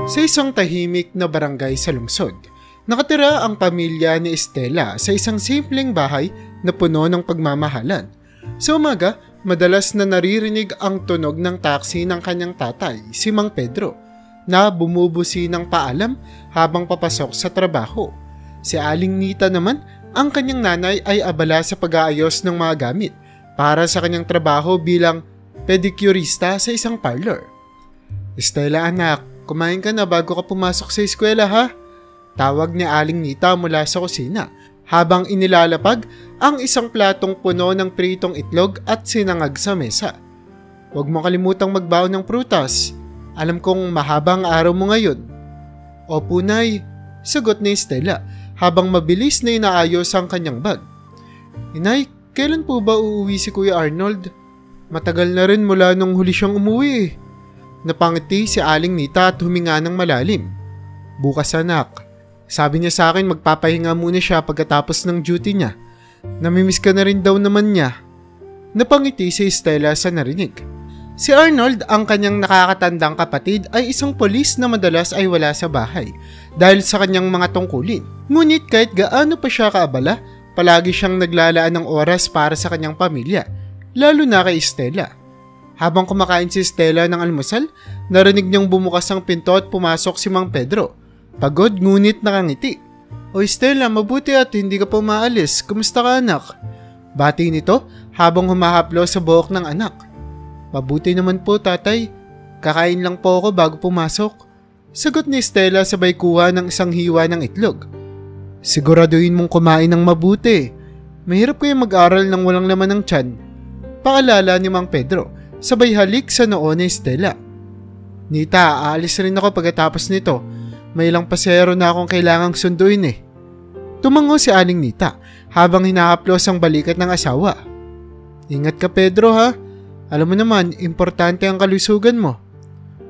Sa isang tahimik na barangay sa lungsod, nakatira ang pamilya ni Estela sa isang simpleng bahay na puno ng pagmamahalan. Sa umaga, madalas na naririnig ang tunog ng taxi ng kanyang tatay, si Mang Pedro, na bumubusi ng paalam habang papasok sa trabaho. Si Aling Nita naman, ang kanyang nanay ay abala sa pag-aayos ng mga gamit para sa kanyang trabaho bilang pedicurista sa isang parlor. Estela anak, kumain ka na bago ka pumasok sa eskwela ha? Tawag ni Aling Nita mula sa kusina habang inilalapag ang isang platong puno ng pritong itlog at sinangag sa mesa. Huwag mo kalimutang magbaon ng prutas. Alam kong mahabang araw mo ngayon. Opo nay, sagot ni Estela habang mabilis na inaayos ang kanyang bag. Inay, kailan po ba uuwi si Kuya Arnold? Matagal na rin mula nung huli siyang umuwi eh. Napangiti si Aling Nita at huminga ng malalim. Bukas anak. Sabi niya sa akin magpapahinga muna siya pagkatapos ng duty niya. Namimiss ka na rin daw naman niya. Napangiti si Estela sa narinig. Si Arnold, ang kanyang nakakatandang kapatid, ay isang polis na madalas ay wala sa bahay dahil sa kanyang mga tungkulin. Ngunit kahit gaano pa siya kaabala, palagi siyang naglalaan ng oras para sa kanyang pamilya, lalo na kay Estela. Habang kumakain si Estela ng almusal, narinig niyang bumukas ang pinto at pumasok si Mang Pedro. Pagod ngunit nakangiti. O Estela, mabuti at hindi ka pa umaalis. Kumusta ka anak? Bati nito habang humahaplo sa buhok ng anak. Mabuti naman po tatay. Kakain lang po ako bago pumasok. Sagot ni Estela sabay kuha ng isang hiwa ng itlog. Siguraduhin mong kumain ng mabuti. Mahirap kayo mag-aral ng walang laman ng tiyan. Paalala ni Mang Pedro sabay halik sa noo ni Estela. Nita, aalis rin ako pagkatapos nito. May ilang pasero na akong kailangang sunduin eh. Tumango si Aling Nita habang hinahaplos ang balikat ng asawa. Ingat ka Pedro ha. Alam mo naman, importante ang kalusugan mo.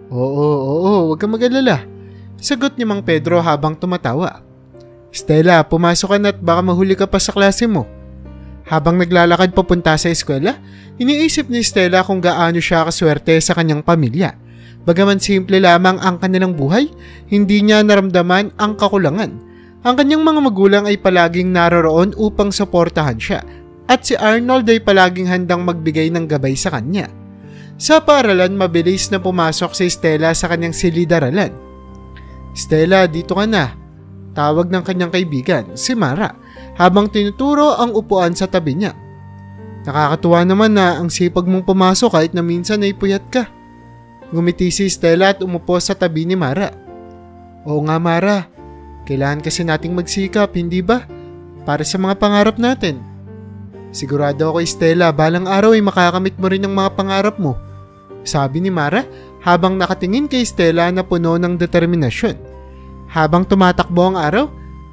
Oo, huwag kang mag-alala. Sagot ni Mang Pedro habang tumatawa. Estela, pumasok ka na at baka mahuli ka pa sa klase mo. Habang naglalakad papunta sa eskwela, iniisip ni Estela kung gaano siya kaswerte sa kanyang pamilya. Bagaman simple lamang ang kanilang buhay, hindi niya naramdaman ang kakulangan. Ang kanyang mga magulang ay palaging naroroon upang suportahan siya. At si Arnold ay palaging handang magbigay ng gabay sa kanya. Sa paaralan, mabilis na pumasok si Estela sa kanyang silid-aralan. Estela, dito ka na. Tawag ng kanyang kaibigan, si Mara, habang tinuturo ang upuan sa tabi niya. Nakakatuwa naman na ang sipag mong pumasok kahit na minsan ay puyat ka. Ngumiti si Estela at umupo sa tabi ni Mara. Oo nga Mara, kailangan kasi nating magsikap, hindi ba? Para sa mga pangarap natin. Sigurado ako Estela, balang araw ay makakamit mo rin ang mga pangarap mo. Sabi ni Mara habang nakatingin kay Estela na puno ng determinasyon. Habang tumatakbo ang araw,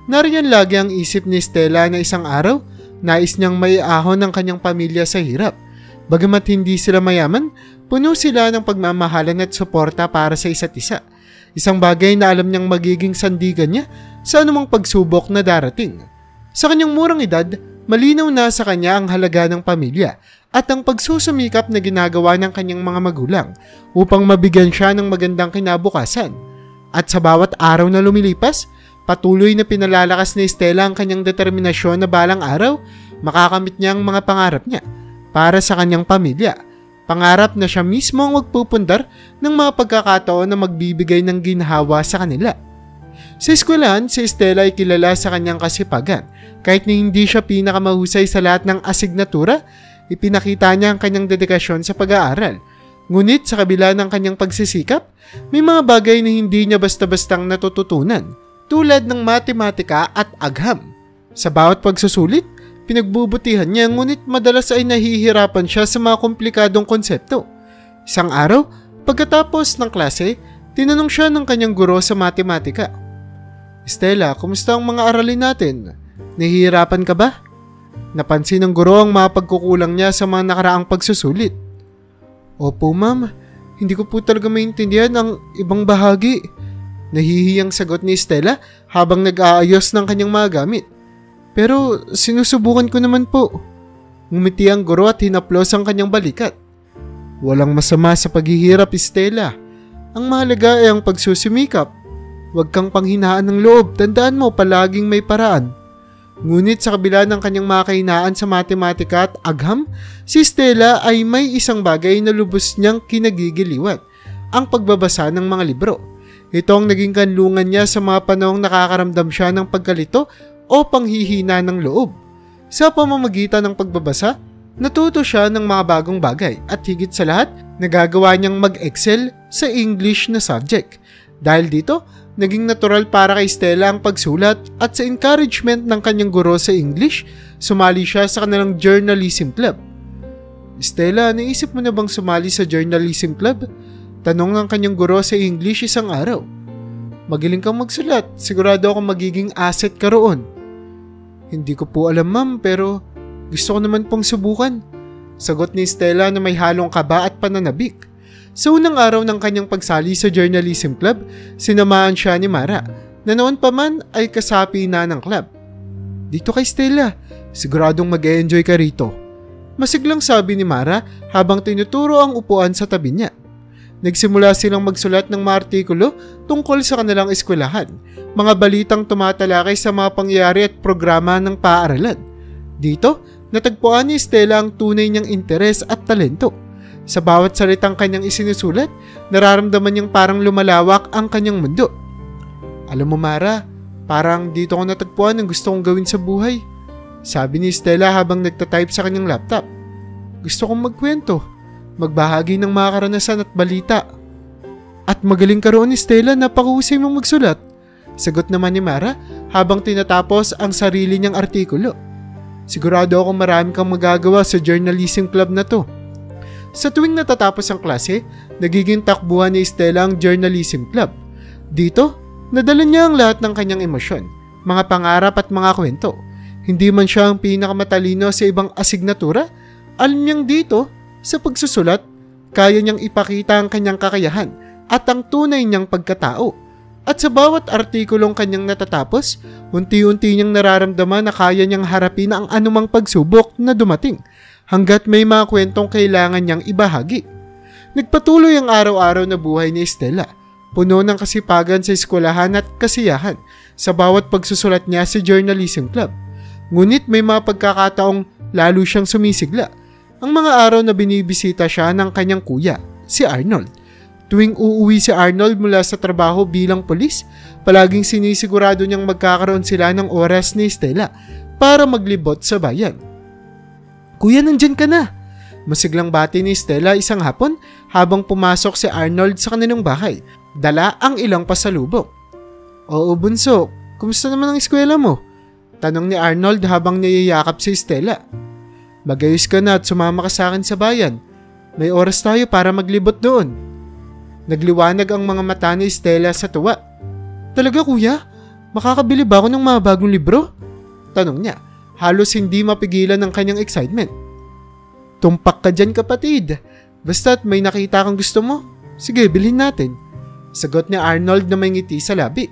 nariyan lagi ang isip ni Estela na isang araw, nais niyang maiahon ng kanyang pamilya sa hirap. Bagamat hindi sila mayaman, puno sila ng pagmamahalan at suporta para sa isa't isa. Isang bagay na alam niyang magiging sandigan niya sa anumang pagsubok na darating. Sa kanyang murang edad, malinaw na sa kanya ang halaga ng pamilya at ang pagsusumikap na ginagawa ng kanyang mga magulang upang mabigyan siya ng magandang kinabukasan. At sa bawat araw na lumilipas, patuloy na pinalalakas ni Estela ang kanyang determinasyon na balang araw, makakamit niya ang mga pangarap niya para sa kanyang pamilya. Pangarap na siya mismo ang magpupundar ng mga pagkakataon na magbibigay ng ginhawa sa kanila. Sa eskwelahan, si Estela ay kilala sa kanyang kasipagan. Kahit na hindi siya pinakamahusay sa lahat ng asignatura, ipinakita niya ang kanyang dedikasyon sa pag-aaral. Ngunit sa kabila ng kanyang pagsisikap, may mga bagay na hindi niya basta-bastang natututunan, tulad ng matematika at agham. Sa bawat pagsusulit, pinagbubutihan niya ngunit madalas ay nahihirapan siya sa mga komplikadong konsepto. Isang araw, pagkatapos ng klase, tinanong siya ng kanyang guro sa matematika. Estela, kumusta ang mga aralin natin? Nahihirapan ka ba? Napansin ng guro ang mga pagkukulang niya sa mga nakaraang pagsusulit. Opo ma'am, hindi ko po talaga maintindihan ang ibang bahagi. Nahihiyang sagot ni Estela habang nag-aayos ng kanyang mga gamit. Pero sinusubukan ko naman po. Ngumiti ang guro at hinaplos ang kanyang balikat. Walang masama sa paghihirap, Estela. Ang mahalaga ay ang pagsusumikap. Huwag kang panghinaan ng loob, tandaan mo palaging may paraan. Ngunit sa kabila ng kanyang mga kahinaan sa matematika at agham, si Stella ay may isang bagay na lubos niyang kinagigiliwan, ang pagbabasa ng mga libro. Ito ang naging kanlungan niya sa mga panahong nakakaramdam siya ng pagkalito o panghihina ng loob. Sa pamamagitan ng pagbabasa, natuto siya ng mga bagong bagay at higit sa lahat, nagagawa niyang mag-excel sa English na subject. Dahil dito, naging natural para kay Stella ang pagsulat at sa encouragement ng kanyang guro sa English, sumali siya sa kanilang journalism club. Stella, naisip mo na bang sumali sa journalism club? Tanong ng kanyang guro sa English isang araw. Magaling kang magsulat, sigurado akong magiging asset ka roon. Hindi ko po alam ma'am, pero gusto ko naman pong subukan. Sagot ni Stella na may halong kaba at pananabik. Sa unang araw ng kanyang pagsali sa journalism club, sinamahan siya ni Mara, na noon pa man ay kasapi na ng club. Dito kay Stella, siguradong mag-e-enjoy ka rito. Masiglang sabi ni Mara habang tinuturo ang upuan sa tabi niya. Nagsimula silang magsulat ng mga artikulo tungkol sa kanilang eskwelahan, mga balitang tumatalakay sa mga pangyayari at programa ng paaralan. Dito, natagpuan ni Stella ang tunay niyang interes at talento. Sa bawat salitang kanyang isinusulat, nararamdaman niyang parang lumalawak ang kanyang mundo. Alam mo Mara, parang dito ko natagpuan ang gusto kong gawin sa buhay. Sabi ni Stella habang nagtatype sa kanyang laptop. Gusto kong magkwento, magbahagi ng mga karanasan at balita. At magaling ka roon ni Stella, napakahusay mong magsulat. Sagot naman ni Mara habang tinatapos ang sarili niyang artikulo. Sigurado akong marami kang magagawa sa journalism club na to. Sa tuwing natatapos ang klase, nagiging takbuhan ni Stella ang journalism club. Dito, nadala niya ang lahat ng kanyang emosyon, mga pangarap at mga kwento. Hindi man siya ang pinakamatalino sa ibang asignatura, alam niyang dito, sa pagsusulat, kaya niyang ipakita ang kanyang kakayahan at ang tunay niyang pagkatao. At sa bawat artikulong kanyang natatapos, unti-unti niyang nararamdaman na kaya niyang harapin ang anumang pagsubok na dumating, hanggat may mga kwentong kailangan niyang ibahagi. Nagpatuloy ang araw-araw na buhay ni Stella, puno ng kasipagan sa eskwelahan at kasiyahan sa bawat pagsusulat niya sa journalism club. Ngunit may mga pagkakataong lalo siyang sumisigla. Ang mga araw na binibisita siya ng kanyang kuya, si Arnold. Tuwing uuwi si Arnold mula sa trabaho bilang pulis, palaging sinisigurado niyang magkakaroon sila ng oras ni Stella para maglibot sa bayan. Kuya, nandyan ka na! Masiglang bati ni Stella isang hapon habang pumasok si Arnold sa kanilang bahay. Dala ang ilang pasalubong. Oo bunso, kumusta naman ang eskwela mo? Tanong ni Arnold habang niyayakap si Stella. Magayos ka na at sumama ka sa akin sa bayan. May oras tayo para maglibot doon. Nagliwanag ang mga mata ni Stella sa tuwa. Talaga kuya? Makakabili ba ako ng mga bagong libro? Tanong niya. Halos hindi mapigilan ang kanyang excitement. Tumpak ka dyan kapatid. Basta't may nakita kang gusto mo. Sige, bilhin natin. Sagot ni Arnold na may ngiti sa labi.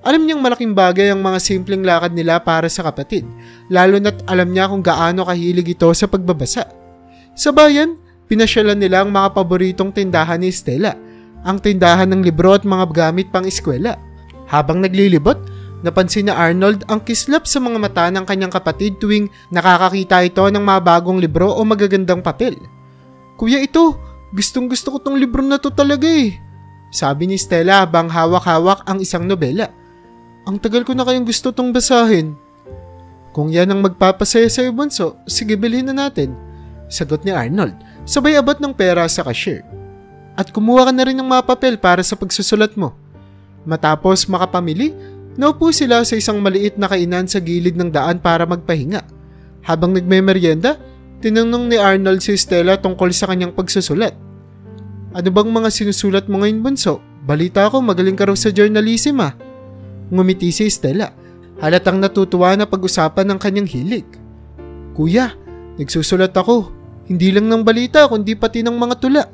Alam niyang malaking bagay ang mga simpleng lakad nila para sa kapatid, lalo na't alam niya kung gaano kahilig ito sa pagbabasa. Sa bayan, pinasyalan nila ang mga paboritong tindahan ni Stella, ang tindahan ng libro at mga gamit pang eskwela. Habang naglilibot, napansin ni Arnold ang kislap sa mga mata ng kanyang kapatid tuwing nakakakita ito ng mga bagong libro o magagandang papel. Kuya, ito, gustong gusto ko tong libro na to talaga eh. Sabi ni Stella habang hawak-hawak ang isang nobela. Ang tagal ko na kayong gusto tong basahin. Kung yan ang magpapasaya sa'yo bunso, sige bilhin na natin. Sagot ni Arnold, sabay abot ng pera sa cashier. At kumuha ka na rin ng mga papel para sa pagsusulat mo. Matapos makapamili, naupo sila sa isang maliit na kainan sa gilid ng daan para magpahinga. Habang nagmemeryenda, tinanong ni Arnold si Stella tungkol sa kanyang pagsusulat. Ano bang mga sinusulat mo ngayon bunso? Balita ko magaling ka raw sa journalism ah. Ngumiti si Stella. Halatang natutuwa na pag-usapan ng kanyang hilig. Kuya, nagsusulat ako. Hindi lang ng balita kundi pati ng mga tula.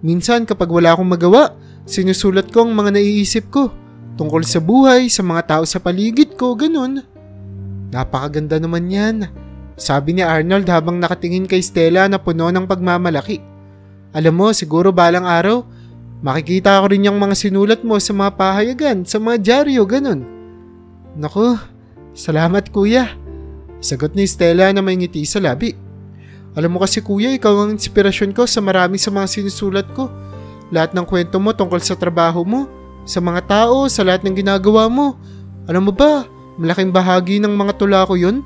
Minsan kapag wala akong magawa, sinusulat ko ang mga naiisip ko. Tungkol sa buhay, sa mga tao sa paligid ko, ganun. Napakaganda naman yan. Sabi ni Arnold habang nakatingin kay Stella na puno ng pagmamalaki. Alam mo, siguro balang araw, Makikita ko rin yung mga sinulat mo sa mga pahayagan, sa mga dyaryo, ganun. Naku, salamat kuya. Sagot ni Stella na may ngiti sa labi. Alam mo kasi kuya, ikaw ang inspirasyon ko sa marami sa mga sinusulat ko. Lahat ng kwento mo tungkol sa trabaho mo, sa mga tao, sa lahat ng ginagawa mo. Alam mo ba, malaking bahagi ng mga tula ko yun.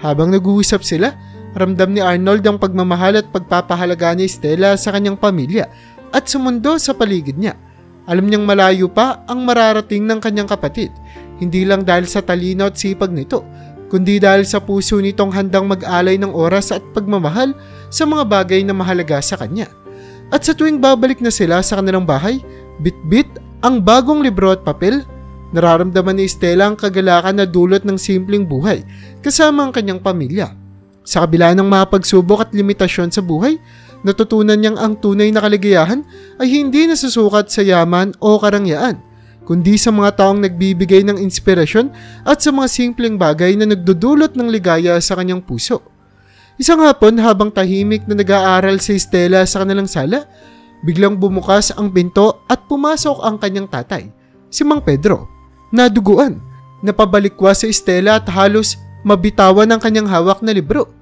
Habang nag-uusap sila, ramdam ni Arnold ang pagmamahal at pagpapahalaga ni Stella sa kanyang pamilya at sa mundo sa paligid niya. Alam niyang malayo pa ang mararating ng kanyang kapatid, hindi lang dahil sa talino at sipag nito, kundi dahil sa puso nitong handang mag-alay ng oras at pagmamahal sa mga bagay na mahalaga sa kanya. At sa tuwing babalik na sila sa kanilang bahay, bit-bit ang bagong libro at papel, nararamdaman ni Stella ang kagalakan na dulot ng simpleng buhay kasama ang kanyang pamilya. Sa kabila ng mga pagsubok at limitasyon sa buhay, natutunan niyang ang tunay na kaligayahan ay hindi nasusukat sa yaman o karangyaan, kundi sa mga taong nagbibigay ng inspirasyon at sa mga simpleng bagay na nagdudulot ng ligaya sa kanyang puso. Isang hapon habang tahimik na nag-aaral si Stella sa kanilang sala, biglang bumukas ang pinto at pumasok ang kanyang tatay, si Mang Pedro. Naduguan, napabalikwa si Stella at halos mabitawan ang kanyang hawak na libro.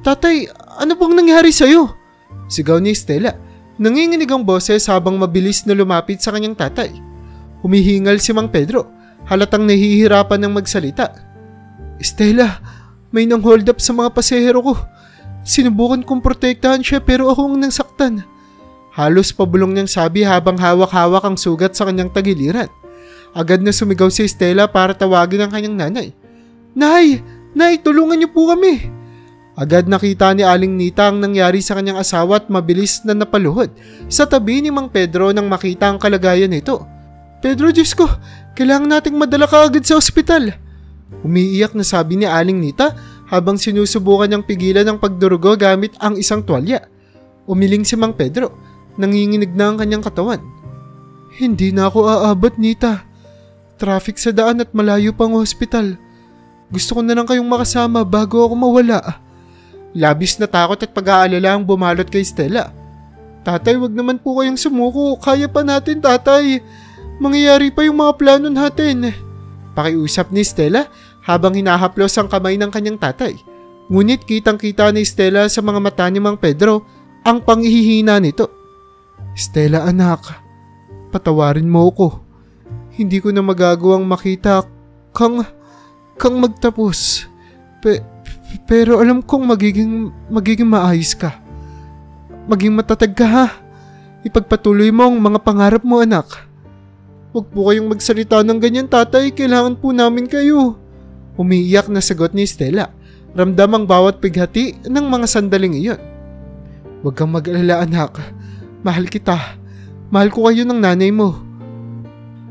Tatay, ano bang nangyari sa'yo? Sigaw ni Stella. Nanginginig ang boses habang mabilis na lumapit sa kanyang tatay. Humihingal si Mang Pedro, halatang nahihirapan ng magsalita. Stella, may nang hold up sa mga pasahero ko. Sinubukan kong protektahan siya pero ako ang nasaktan. Halos pabulong niyang sabi habang hawak-hawak ang sugat sa kanyang tagiliran. Agad na sumigaw si Stella para tawagin ang kanyang nanay. Nay! Nay, tulungan niyo po kami! Agad nakita ni Aling Nita ang nangyari sa kanyang asawa at mabilis na napaluhod sa tabi ni Mang Pedro nang makita ang kalagayan nito. Pedro, Diyos ko, kailangan nating madala ka agad sa ospital. Umiiyak na sabi ni Aling Nita habang sinusubukan niyang pigilan ang pagdurugo gamit ang isang tuwalya. Umiling si Mang Pedro, nanginginig na ang kanyang katawan. Hindi na ako aabot, Nita. Traffic sa daan at malayo pang ospital. Gusto ko na lang kayong makasama bago ako mawala. Labis na takot at pag-aalala ang bumalot kay Stella. Tatay, wag naman po kayong sumuko. Kaya pa natin, tatay. Mangyayari pa yung mga plano natin. Pakiusap ni Stella habang hinahaplos ang kamay ng kanyang tatay. Ngunit kitang-kita ni Stella sa mga mata ni Mang Pedro ang panghihina nito. Stella, anak, patawarin mo ko. Hindi ko na magagawang makita kang magtapos. Pero alam kong magiging maayos ka. Maging matatag ka, ha? Ipagpatuloy mo ang mga pangarap mo, anak. Huwag po kayong magsalita ng ganyan, tatay. Kailangan po namin kayo. Umiiyak na sagot ni Stella. Ramdam ang bawat pighati ng mga sandaling iyon. Huwag kang mag-alala, anak. Mahal kita. Mahal ko kayo ng nanay mo.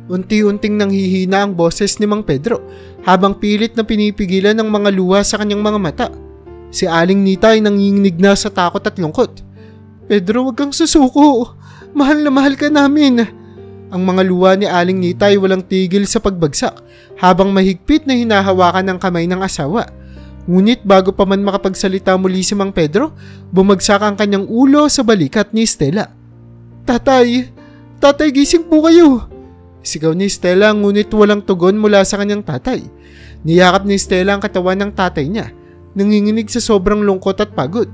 Unti-unting nanghihina ang boses ni Mang Pedro habang pilit na pinipigilan ng mga luha sa kanyang mga mata. Si Aling Nita ay nanginginig na sa takot at lungkot. Pedro, huwag kang susuko. Mahal na mahal ka namin. Ang mga luha ni Aling Nita ay walang tigil sa pagbagsak habang mahigpit na hinahawakan ng kamay ng asawa. Ngunit bago pa man makapagsalita muli si Mang Pedro, bumagsak ang kanyang ulo sa balikat ni Stella. Tatay! Tatay, gising po kayo! Sigaw ni Stella ngunit walang tugon mula sa kanyang tatay. Niyakap ni Stella ang katawan ng tatay niya, nanginginig sa sobrang lungkot at pagod.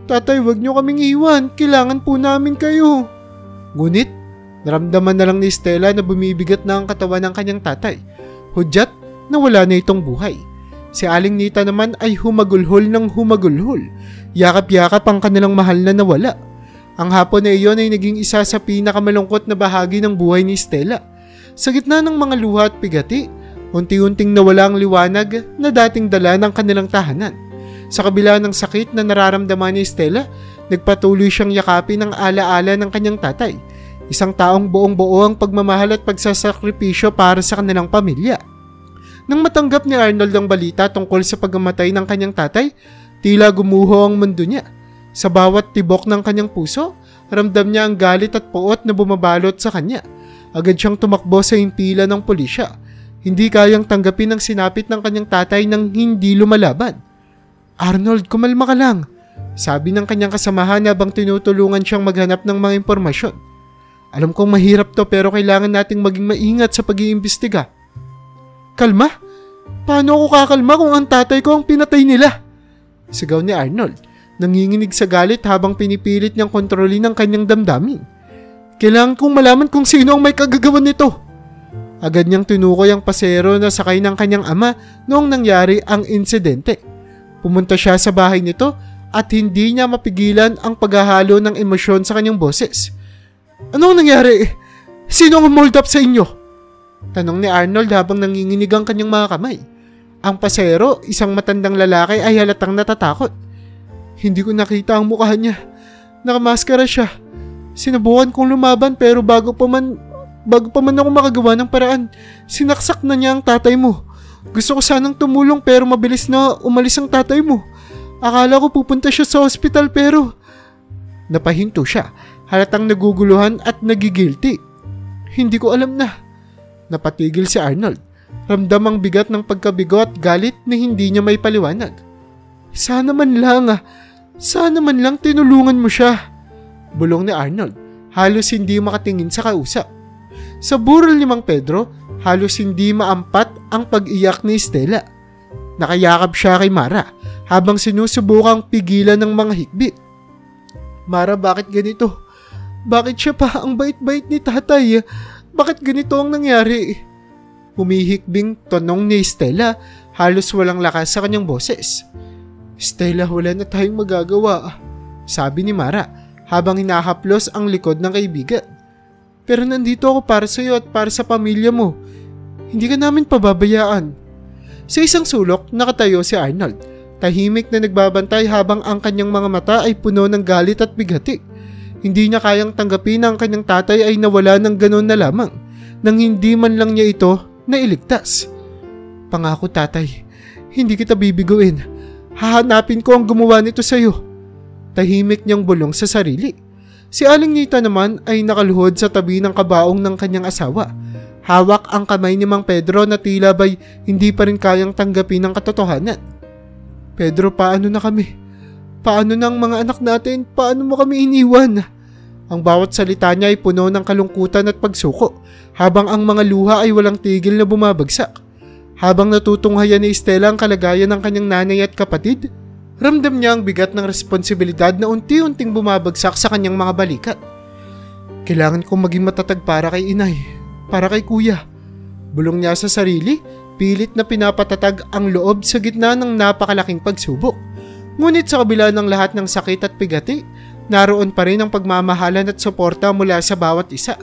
Tatay, wag niyo kaming iwan. Kailangan po namin kayo. Ngunit, naramdaman na lang ni Stella na bumibigat na ang katawan ng kanyang tatay. Hudyat na wala na itong buhay. Si Aling Nita naman ay humagulhol ng humagulhol. Yakap-yakap ang kanilang mahal na nawala. Ang hapon na iyon ay naging isa sa pinakamalungkot na bahagi ng buhay ni Stella. Sa gitna ng mga luha at pigati, unti-unting nawala ang liwanag na dating dala ng kanilang tahanan. Sa kabila ng sakit na nararamdaman ni Stella, nagpatuloy siyang yakapin ang alaala ng kanyang tatay. Isang taong buong-buo ang pagmamahal at pagsasakripisyo para sa kanilang pamilya. Nang matanggap ni Arnold ang balita tungkol sa pagkamatay ng kanyang tatay, tila gumuho ang mundo niya. Sa bawat tibok ng kanyang puso, ramdam niya ang galit at puot na bumabalot sa kanya. Agad siyang tumakbo sa impila ng pulisya. Hindi kayang tanggapin ang sinapit ng kanyang tatay nang hindi lumalaban. Arnold, kumalma ka lang, sabi ng kanyang kasamahan habang tinutulungan siyang maghanap ng mga impormasyon. Alam kong mahirap to pero kailangan nating maging maingat sa pag-iimbestiga. Kalma? Paano ako kakalma kung ang tatay ko ang pinatay nila? Sigaw ni Arnold, nanginginig sa galit habang pinipilit niyang kontrolin ang kanyang damdamin. Kailangan kong malaman kung sino ang may kagagawan nito. Agad niyang tinukoy ang pasero na sakay ng kanyang ama noong nangyari ang insidente. Pumunta siya sa bahay nito at hindi niya mapigilan ang paghahalo ng emosyon sa kanyang boses. Anong nangyari? Sino ang mold up sa inyo? Tanong ni Arnold habang nanginginig ang kanyang mga kamay. Ang pasero, isang matandang lalaki, ay halatang natatakot. Hindi ko nakita ang mukha niya. Nakamaskara siya. Sinubukan kong lumaban pero bago pa man ako makagawa ng paraan, sinaksak na niya ang tatay mo. Gusto ko sanang tumulong pero mabilis na umalis ang tatay mo. Akala ko pupunta siya sa ospital pero... Napahinto siya. Halatang naguguluhan at nagigilty. Hindi ko alam na. Napatigil si Arnold. Ramdam ang bigat ng pagkabigo at galit na hindi niya may paliwanag. Sana man lang tinulungan mo siya. Bulong ni Arnold, halos hindi makatingin sa kausap. Sa burol ni Mang Pedro, halos hindi maampat ang pag-iyak ni Stella. Nakayakap siya kay Mara habang sinusubukang pigilan ng mga hikbit. Mara, bakit ganito? Bakit siya pa ang bait-bait ni tatay? Bakit ganito ang nangyari? Humihikbing tanong ni Stella, halos walang lakas sa kanyang boses. Stella, wala na tayong magagawa, sabi ni Mara habang hinahaplos ang likod ng kaibigan. Pero nandito ako para sa iyo at para sa pamilya mo. Hindi ka namin pababayaan. Sa isang sulok, nakatayo si Arnold, tahimik na nagbabantay habang ang kanyang mga mata ay puno ng galit at bighati. Hindi niya kayang tanggapin na ang kanyang tatay ay nawala ng ganon na lamang nang hindi man lang niya ito nailigtas. Pangako tatay, hindi kita bibiguin. Hahanapin ko ang gumawa nito sa iyo. Tahimik niyang bulong sa sarili. Si Aling Nita naman ay nakaluhod sa tabi ng kabaong ng kanyang asawa. Hawak ang kamay ni Mang Pedro na tila ba'y hindi pa rin kayang tanggapin ang katotohanan. Pedro, paano na kami? Paano na ang mga anak natin? Paano mo kami iniwan? Ang bawat salita niya ay puno ng kalungkutan at pagsuko, habang ang mga luha ay walang tigil na bumabagsak. Habang natutunghayan ni Stella ang kalagayan ng kanyang nanay at kapatid, ramdam niya ang bigat ng responsibilidad na unti-unting bumabagsak sa kanyang mga balikat. Kailangan kong maging matatag para kay inay, para kay kuya. Bulong niya sa sarili, pilit na pinapatatag ang loob sa gitna ng napakalaking pagsubok. Ngunit sa kabila ng lahat ng sakit at bigati, naroon pa rin ang pagmamahalan at suporta mula sa bawat isa.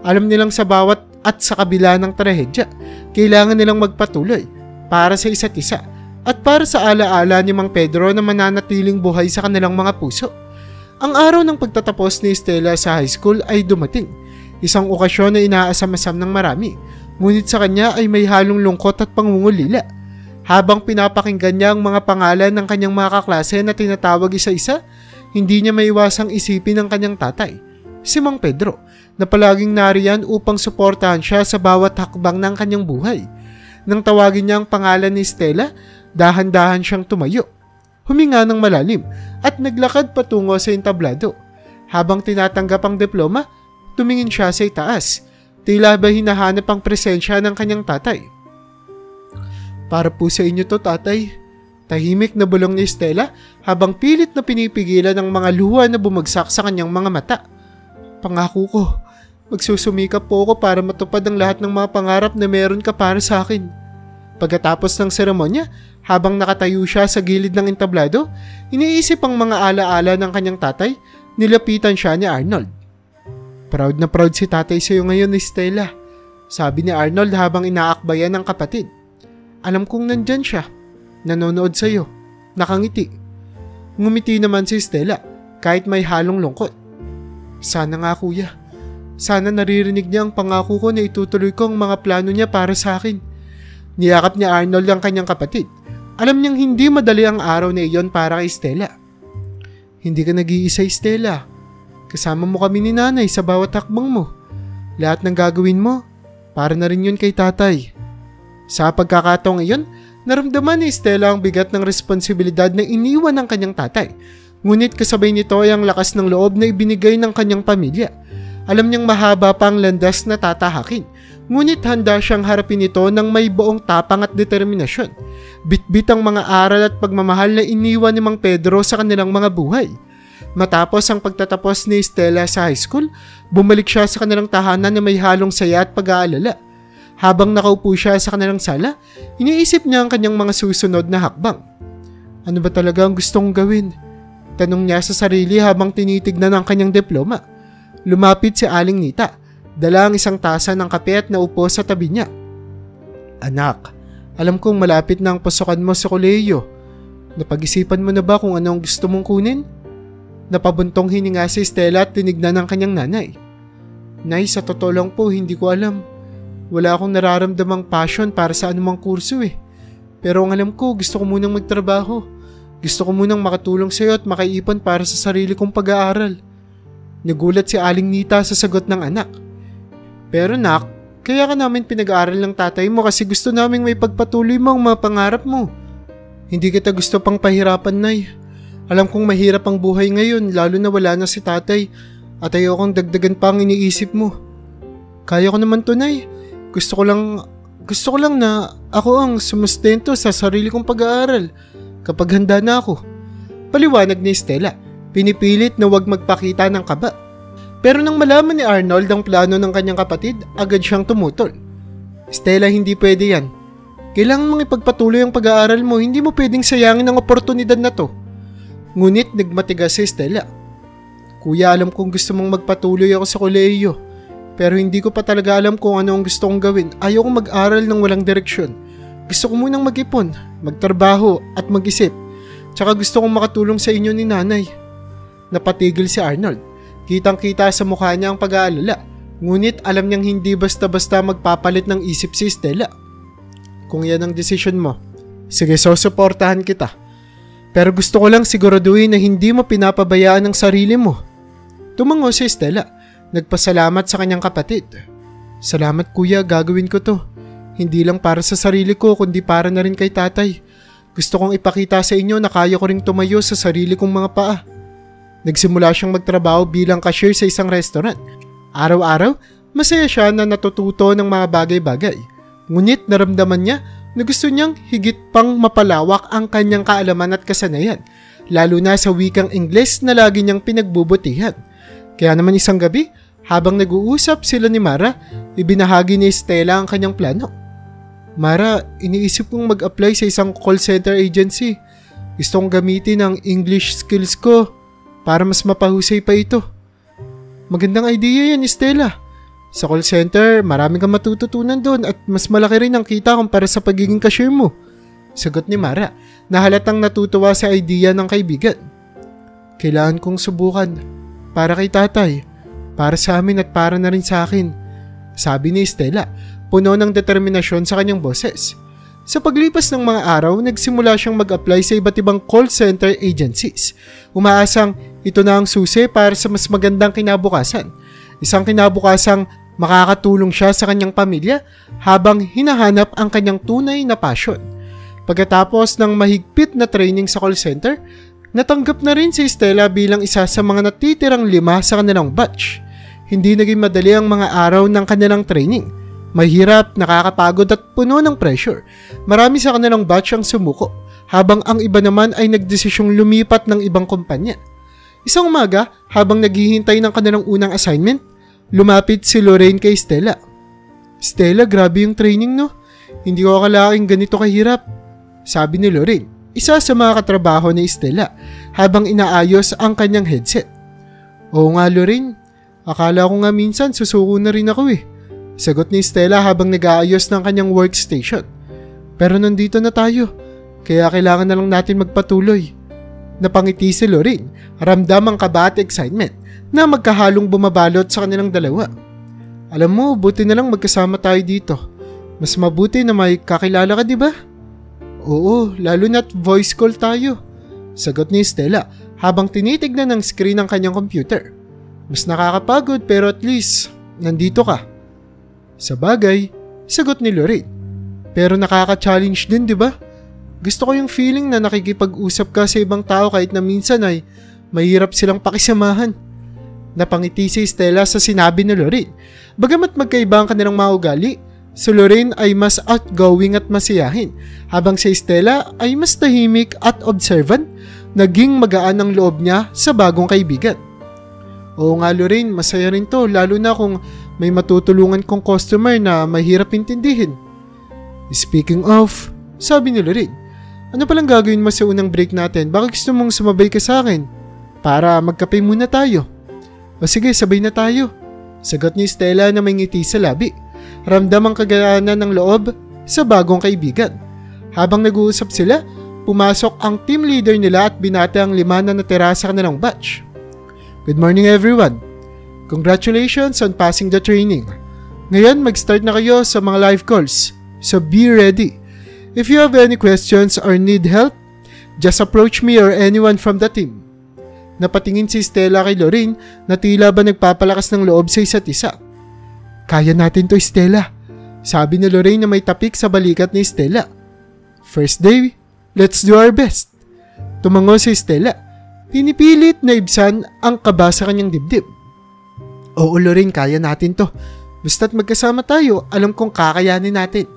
Alam nilang sa bawat at sa kabila ng trahedya, kailangan nilang magpatuloy para sa isa't isa at para sa alaala ni Mang Pedro na mananatiling buhay sa kanilang mga puso. Ang araw ng pagtatapos ni Stella sa high school ay dumating. Isang okasyon na inaasam-asam ng marami, ngunit sa kanya ay may halong lungkot at pangungulila. Habang pinapakinggan niya ang mga pangalan ng kanyang mga kaklase na tinatawag isa-isa, hindi niya maiwasang isipin ang kanyang tatay, si Mang Pedro, na palaging nariyan upang suportahan siya sa bawat hakbang ng kanyang buhay. Nang tawagin niya ang pangalan ni Stella, dahan-dahan siyang tumayo. Huminga ng malalim at naglakad patungo sa entablado. Habang tinatanggap ang diploma, tumingin siya sa itaas. Tila ba hinahanap ang presensya ng kanyang tatay. Para po sa inyo to, tatay. Tahimik na bulong ni Stella habang pilit na pinipigilan ang mga luha na bumagsak sa kanyang mga mata. Pangako ko, magsusumikap po ako para matupad ang lahat ng mga pangarap na meron ka para sa akin. Pagkatapos ng seremonya, habang nakatayo siya sa gilid ng entablado, iniisip ang mga alaala ng kanyang tatay, nilapitan siya ni Arnold. Proud na proud si tatay sa iyo ngayon, Stella, sabi ni Arnold habang inaakbayan ng kapatid. Alam kong nandyan siya, nanonood sa iyo, nakangiti. Ngumiti naman si Stella kahit may halong lungkot. Sana nga kuya, sana naririnig niya ang pangako ko na itutuloy ko ang mga plano niya para sa akin. Niyakap ni Arnold ang kanyang kapatid. Alam niyang hindi madali ang araw na iyon para kay Stella. Hindi ka nag-iisa, Stella. Kasama mo kami ni nanay sa bawat hakbang mo. Lahat ng gagawin mo, para na rin yun kay tatay. Sa pagkakataong iyon, naramdaman ni Stella ang bigat ng responsibilidad na iniwan ng kanyang tatay. Ngunit kasabay nito ay ang lakas ng loob na ibinigay ng kanyang pamilya. Alam niyang mahaba pa ang landas na tatahakin, ngunit handa siyang harapin ito ng may buong tapang at determinasyon. Bitbit ang mga aral at pagmamahal na iniwan ni Mang Pedro sa kanilang mga buhay. Matapos ang pagtatapos ni Stella sa high school, bumalik siya sa kanilang tahanan na may halong saya at pag-aalala. Habang nakaupo siya sa kanilang sala, iniisip niya ang kanyang mga susunod na hakbang. Ano ba talaga ang gustong gawin? Tanong niya sa sarili habang tinitignan ang kanyang diploma. Lumapit si Aling Nita, dala ang isang tasa ng kape at naupo sa tabi niya. Anak, alam kong malapit na ang pasukan mo sa kolehiyo. Napag-isipan mo na ba kung ano ang gusto mong kunin? Napabuntong hininga si Stella at tinignan ng kanyang nanay. Nay, sa totoo lang po, hindi ko alam. Wala akong nararamdamang passion para sa anumang kurso eh. Pero ang alam ko, gusto ko munang magtrabaho. Gusto ko munang makatulong sa iyo at makaipon para sa sarili kong pag-aaral. Nagulat si Aling Nita sa sagot ng anak. Pero nak, kaya ka namin pinag-aaral ng tatay mo kasi gusto naming may pagpatuloy mo ang mga pangarap mo. Hindi kita gusto pang pahirapan, Nay. Alam kong mahirap ang buhay ngayon lalo na wala na si tatay at ayokong dagdagan pa ang iniisip mo. Kaya ko naman to, Nay. Gusto ko lang na ako ang sumustento sa sarili kong pag-aaral kapag handa na ako. Paliwanag ni Stella, pinipilit na huwag magpakita ng kaba. Pero nang malaman ni Arnold ang plano ng kanyang kapatid, agad siyang tumutol. Stella, hindi pwede yan. Kailangan mong ipagpatuloy ang pag-aaral mo, hindi mo pwedeng sayangin ang oportunidad na to. Ngunit nagmatigas si Stella. Kuya, alam kong gusto mong magpatuloy ako sa kolehiyo. Pero hindi ko pa talaga alam kung ano ang gusto kong gawin. Ayoko mag-aral ng walang direksyon. Gusto ko munang mag-ipon, magtrabaho at mag-isip. Tsaka gusto kong makatulong sa inyo ni nanay. Napatigil si Arnold. Kitang-kita sa mukha niya ang pag-aalala. Ngunit alam niyang hindi basta-basta magpapalit ng isip si Stella. Kung yan ang desisyon mo, sige, susuportahan kita. Pero gusto ko lang siguraduhin na hindi mo pinapabayaan ang sarili mo. Tumango si Stella. Nagpasalamat sa kanyang kapatid. Salamat kuya, gagawin ko to. Hindi lang para sa sarili ko kundi para na rin kay tatay. Gusto kong ipakita sa inyo na kaya ko ring tumayo sa sarili kong mga paa. Nagsimula siyang magtrabaho bilang cashier sa isang restaurant. Araw-araw, masaya siya na natututo ng mga bagay-bagay. Ngunit naramdaman niya na gusto niyang higit pang mapalawak ang kanyang kaalaman at kasanayan, lalo na sa wikang Ingles na lagi niyang pinagbubutihan. Kaya naman isang gabi, habang nag-uusap sila ni Mara, ibinahagi ni Stella ang kanyang plano. Mara, iniisip kong mag-apply sa isang call center agency. Gusto kong gamitin ang English skills ko para mas mapahusay pa ito. Magandang idea yan, Stella. Sa call center, marami kang matututunan doon at mas malaki rin ang kita kumpara sa pagiging cashier mo. Sagot ni Mara, na halatang natutuwa sa idea ng kaibigan. Kailangan kong subukan. Para kay tatay, para sa amin at para na rin sa akin. Sabi ni Stella, puno ng determinasyon sa kanyang boses. Sa paglipas ng mga araw, nagsimula siyang mag-apply sa iba't ibang call center agencies. Umaasang ito na ang susi para sa mas magandang kinabukasan. Isang kinabukasang makakatulong siya sa kanyang pamilya habang hinahanap ang kanyang tunay na passion. Pagkatapos ng mahigpit na training sa call center, natanggap na rin si Stella bilang isa sa mga natitirang 5 sa kanilang batch. Hindi naging madali ang mga araw ng kanilang training. Mahirap, nakakapagod at puno ng pressure. Marami sa kanilang batch ang sumuko, habang ang iba naman ay nagdesisyong lumipat ng ibang kumpanya. Isang umaga, habang naghihintay ng kanilang unang assignment, lumapit si Lorraine kay Stella. Stella, grabe yung training no? Hindi ko akalaing ganito kahirap. Sabi ni Lorraine, isa sa mga katrabaho ni Stella, habang inaayos ang kanyang headset. Oo nga, Lorraine. Akala ko nga minsan susuko na rin ako eh. Sagot ni Stella habang nag-aayos ng kanyang workstation. Pero nandito na tayo, kaya kailangan na lang natin magpatuloy. Napangiti si Lorraine, ramdam ang kaba at excitement na magkahalong bumabalot sa kanilang dalawa. Alam mo, buti na lang magkasama tayo dito. Mas mabuti na may kakilala ka, di ba? Oo, lalo na't voice call tayo. Sagot ni Stella habang tinitignan ng screen ng kanyang computer. Mas nakakapagod pero at least nandito ka. Sa bagay, sagot ni Lorraine. Pero nakaka-challenge din, di ba? Gusto ko yung feeling na nakikipag-usap ka sa ibang tao kahit na minsan ay mahirap silang pakisamahan. Napangiti si Stella sa sinabi ni Lorraine. Bagamat magkaiba ang kanilang mga ugali, si Lorraine ay mas outgoing at masiyahin, habang si Stella ay mas tahimik at observant. Naging magaan ang loob niya sa bagong kaibigan. Oo nga Lorraine, masaya rin to, lalo na kung may matutulungan kong customer na mahirap intindihin. Speaking of, sabi ni Lorraine, ano palang gagawin mo sa unang break natin? Baka gusto mong sumabay ka sa akin para magkape muna tayo. O sige, sabay na tayo. Sagot ni Stella na may ngiti sa labi. Ramdam ang kagalanan ng loob sa bagong kaibigan. Habang nag-uusap sila, pumasok ang team leader nila at binati ang 5 na natira sa kanilang batch. Good morning everyone. Congratulations on passing the training. Ngayon mag-start na kayo sa mga live calls. So be ready. If you have any questions or need help, just approach me or anyone from the team. Napatingin si Stella kay Lorraine na tila ba nagpapalakas ng loob sa isa't isa. Kaya natin to Stella, sabi ni Lorraine na may tapik sa balikat ni Stella. First day, let's do our best. Tumango si Stella. Pinipilit na ibsan ang kaba sa kanyang dibdib. Oo Lorraine, kaya natin to. Basta't magkasama tayo, alam kong kakayanin natin.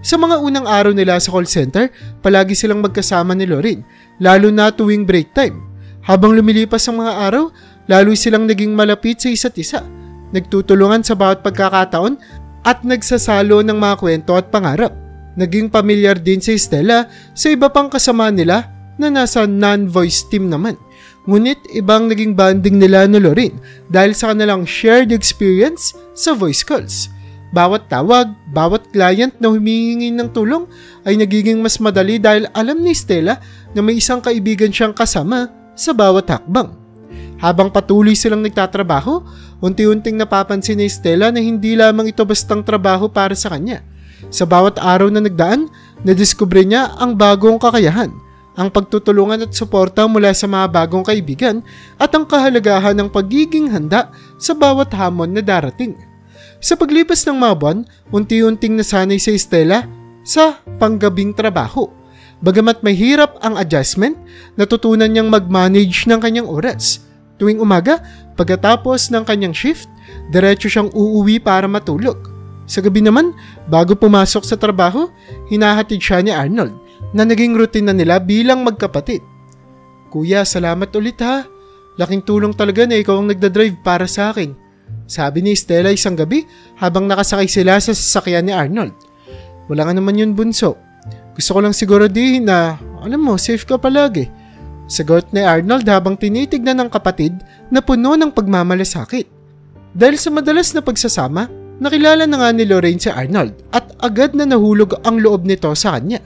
Sa mga unang araw nila sa call center, palagi silang magkasama ni Lorraine, lalo na tuwing break time. Habang lumilipas ang mga araw, lalo silang naging malapit sa isa't isa. Nagtutulungan sa bawat pagkakataon at nagsasalo ng mga kwento at pangarap. Naging pamilyar din si Stella sa iba pang kasama nila na nasa non-voice team naman. Ngunit ibang naging bonding nila ni Lorraine dahil sa kanilang shared experience sa voice calls. Bawat tawag, bawat client na humihingi ng tulong ay nagiging mas madali dahil alam ni Stella na may isang kaibigan siyang kasama sa bawat hakbang. Habang patuloy silang nagtatrabaho, unti-unting napapansin ni Stella na hindi lamang ito bastang trabaho para sa kanya. Sa bawat araw na nagdaan, nadiskubre niya ang bagong kakayahan, ang pagtutulungan at suporta mula sa mga bagong kaibigan at ang kahalagahan ng pagiging handa sa bawat hamon na darating. Sa paglipas ng mga buwan, unti-unting nasanay si Stella sa panggabing trabaho. Bagamat mahirap ang adjustment, natutunan niyang mag-manage ng kanyang oras. Tuwing umaga, pagkatapos ng kanyang shift, diretso siyang uuwi para matulog. Sa gabi naman, bago pumasok sa trabaho, hinahatid siya ni Arnold na naging routine na nila bilang magkapatid. Kuya, salamat ulit ha. Laking tulong talaga na ikaw ang nagdadrive para sa akin. Sabi ni Stella isang gabi habang nakasakay sila sa sasakyan ni Arnold. Wala nga naman yun bunso. Gusto ko lang siguraduhin na, alam mo, safe ka palagi. Sagot ni Arnold habang tinitignan ng kapatid na puno ng pagmamalasakit. Dahil sa madalas na pagsasama, nakilala na nga ni Lorraine si Arnold at agad na nahulog ang loob nito sa kanya.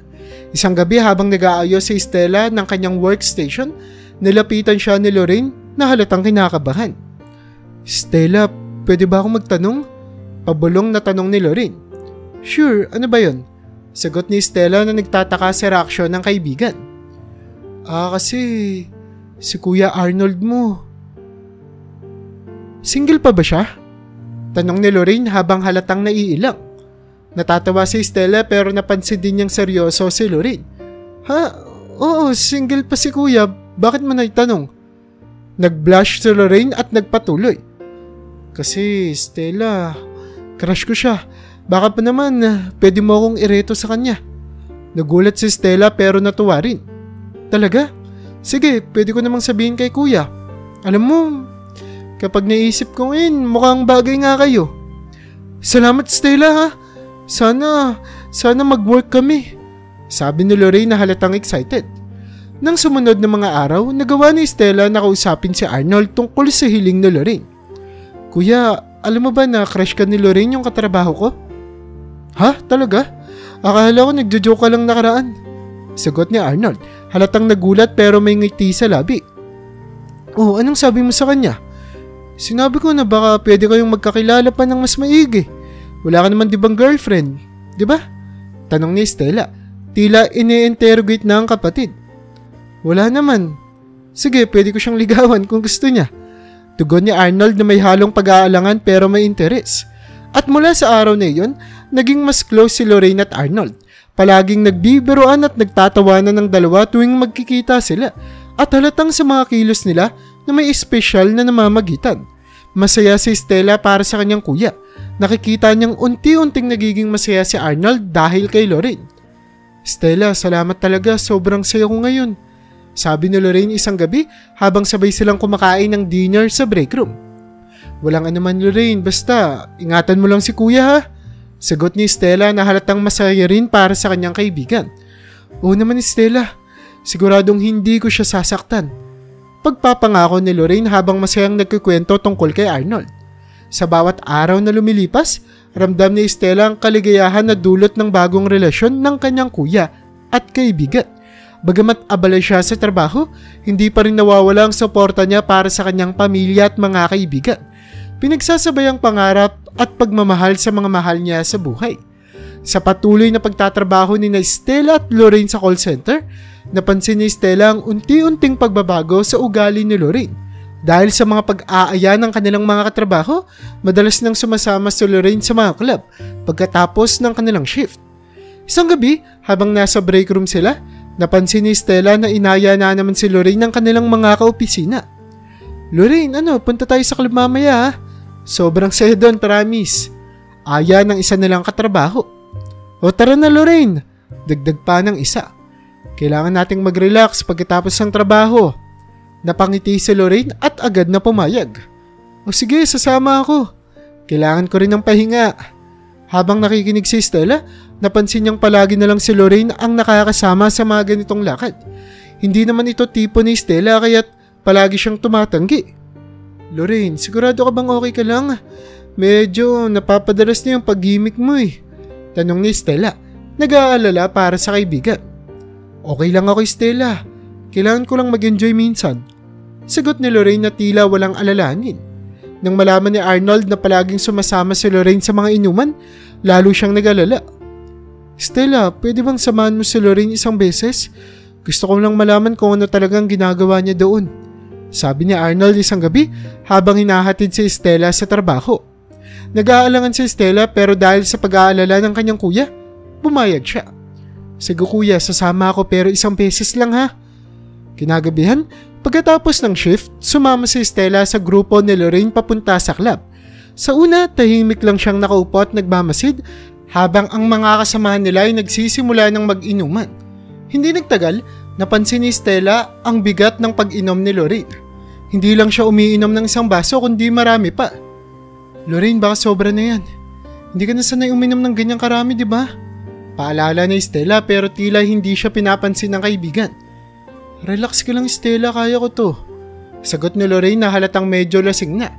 Isang gabi habang nag-aayos si Stella ng kanyang workstation, nilapitan siya ni Lorraine na halatang kinakabahan. Stella, pwede ba akong magtanong? Pabulong na tanong ni Lorraine. Sure, ano ba yon? Sagot ni Stella na nagtataka sa reaksyon ng kaibigan. Kasi si Kuya Arnold mo. Single pa ba siya? Tanong ni Lorraine habang halatang naiilang. Natatawa si Stella pero napansin din niyang seryoso si Lorraine. Ha? Oo, single pa si Kuya. Bakit mo naitanong? Nag-blush si Lorraine at nagpatuloy. Kasi Stella, crush ko siya. Baka pa naman, pwede mo akong ireto sa kanya. Nagulat si Stella pero natuwa rin. Talaga? Sige, pwede ko namang sabihin kay Kuya. Alam mo, kapag naisip ko ngayon, mukhang bagay nga kayo. Salamat Stella ha. Sana mag-work kami. Sabi ni Lorraine na halatang excited. Nang sumunod na mga araw, nagawa ni Stella na kausapin si Arnold tungkol sa hiling ni Lorraine. Kuya, alam mo ba na crush ka ni Lorraine yung katrabaho ko? Ha? Talaga? Akala ko nagjo-joke ka lang nakaraan. Sagot ni Arnold, halatang nagulat pero may ngiti sa labi. Oh, anong sabi mo sa kanya? Sinabi ko na baka pwede kayong magkakilala pa ng mas maigi. Wala ka naman di bang girlfriend? Di ba? Tanong ni Stella. Tila ine-interrogate na ang kapatid. Wala naman. Sige, pwede ko siyang ligawan kung gusto niya. Tugon ni Arnold na may halong pag-aalangan pero may interes. At mula sa araw na iyon, naging mas close si Lorraine at Arnold. Palaging nagbibiroan at nagtatawanan ng dalawa tuwing magkikita sila. At halatang sa mga kilos nila, na may espesyal na namamagitan. Masaya si Stella para sa kanyang kuya. Nakikita niyang unti-unting nagiging masaya si Arnold dahil kay Lorraine. Stella, salamat talaga, sobrang saya ko ngayon. Sabi ni Lorraine isang gabi habang sabay silang kumakain ng dinner sa break room. Walang anuman Lorraine, basta ingatan mo lang si kuya ha. Sagot ni Stella na halatang masaya rin para sa kanyang kaibigan. Oo naman Stella, siguradong hindi ko siya sasaktan. Pagpapangako ni Lorraine habang masayang nagkukwento tungkol kay Arnold. Sa bawat araw na lumilipas, ramdam ni Stella ang kaligayahan na dulot ng bagong relasyon ng kanyang kuya at kaibigan. Bagamat abala siya sa trabaho, hindi pa rin nawawala ang suporta niya para sa kanyang pamilya at mga kaibigan. Pinagsasabay ang pangarap at pagmamahal sa mga mahal niya sa buhay. Sa patuloy na pagtatrabaho ni Stella at Lorraine sa call center, napansin ni Stella ang unti-unting pagbabago sa ugali ni Lorraine. Dahil sa mga pag-aaya ng kanilang mga katrabaho, madalas nang sumasama si Lorraine sa mga club pagkatapos ng kanilang shift. Isang gabi, habang nasa break room sila, napansin ni Stella na inaya na naman si Lorraine ng kanilang mga kaopisina. Lorraine, punta tayo sa club mamaya ha? Sobrang saya doon, promise. Aya ng isa nilang katrabaho. O tara na Lorraine, dagdag pa ng isa. Kailangan nating mag-relax pagkatapos ng trabaho. Napangiti si Lorraine at agad na pumayag. O sige, sasama ako. Kailangan ko rin ng pahinga. Habang nakikinig si Stella, napansin niyang palagi na lang si Lorraine ang nakakasama sa mga ganitong lakad. Hindi naman ito tipo ni Stella kaya't palagi siyang tumatanggi. Lorraine, sigurado ka bang okay ka lang? Medyo napapadalas na yung pag-gimmick mo eh. Tanong ni Stella, nag-aalala para sa kaibigan. Okay lang ako Stella, kailangan ko lang mag-enjoy minsan. Sagot ni Lorraine na tila walang alalahanin. Nang malaman ni Arnold na palaging sumasama si Lorraine sa mga inuman, lalo siyang nag-alala. Stella, pwede bang samahan mo si Lorraine isang beses? Gusto ko lang malaman kung ano talagang ginagawa niya doon. Sabi ni Arnold isang gabi habang hinahatid si Stella sa trabaho. Nag-aalangan si Stella pero dahil sa pag-aalala ng kanyang kuya, bumayag siya. Sige kuya, sasama ako pero isang beses lang ha. Kinagabihan, pagkatapos ng shift, sumama si Stella sa grupo ni Lorraine papunta sa club. Sa una, tahimik lang siyang nakaupo at nagmamasid habang ang mga kasamahan nila ay nagsisimula ng mag-inuman. Hindi nagtagal, napansin ni Stella ang bigat ng pag-inom ni Lorraine. Hindi lang siya umiinom ng isang baso kundi marami pa. Lorraine, baka sobra na yan. Hindi ka na sanay uminom ng ganyang karami, di ba? Paalala ni Stella pero tila hindi siya pinapansin ng kaibigan. Relax ka lang Stella, kaya ko to. Sagot ni Lorraine na halatang medyo lasing na.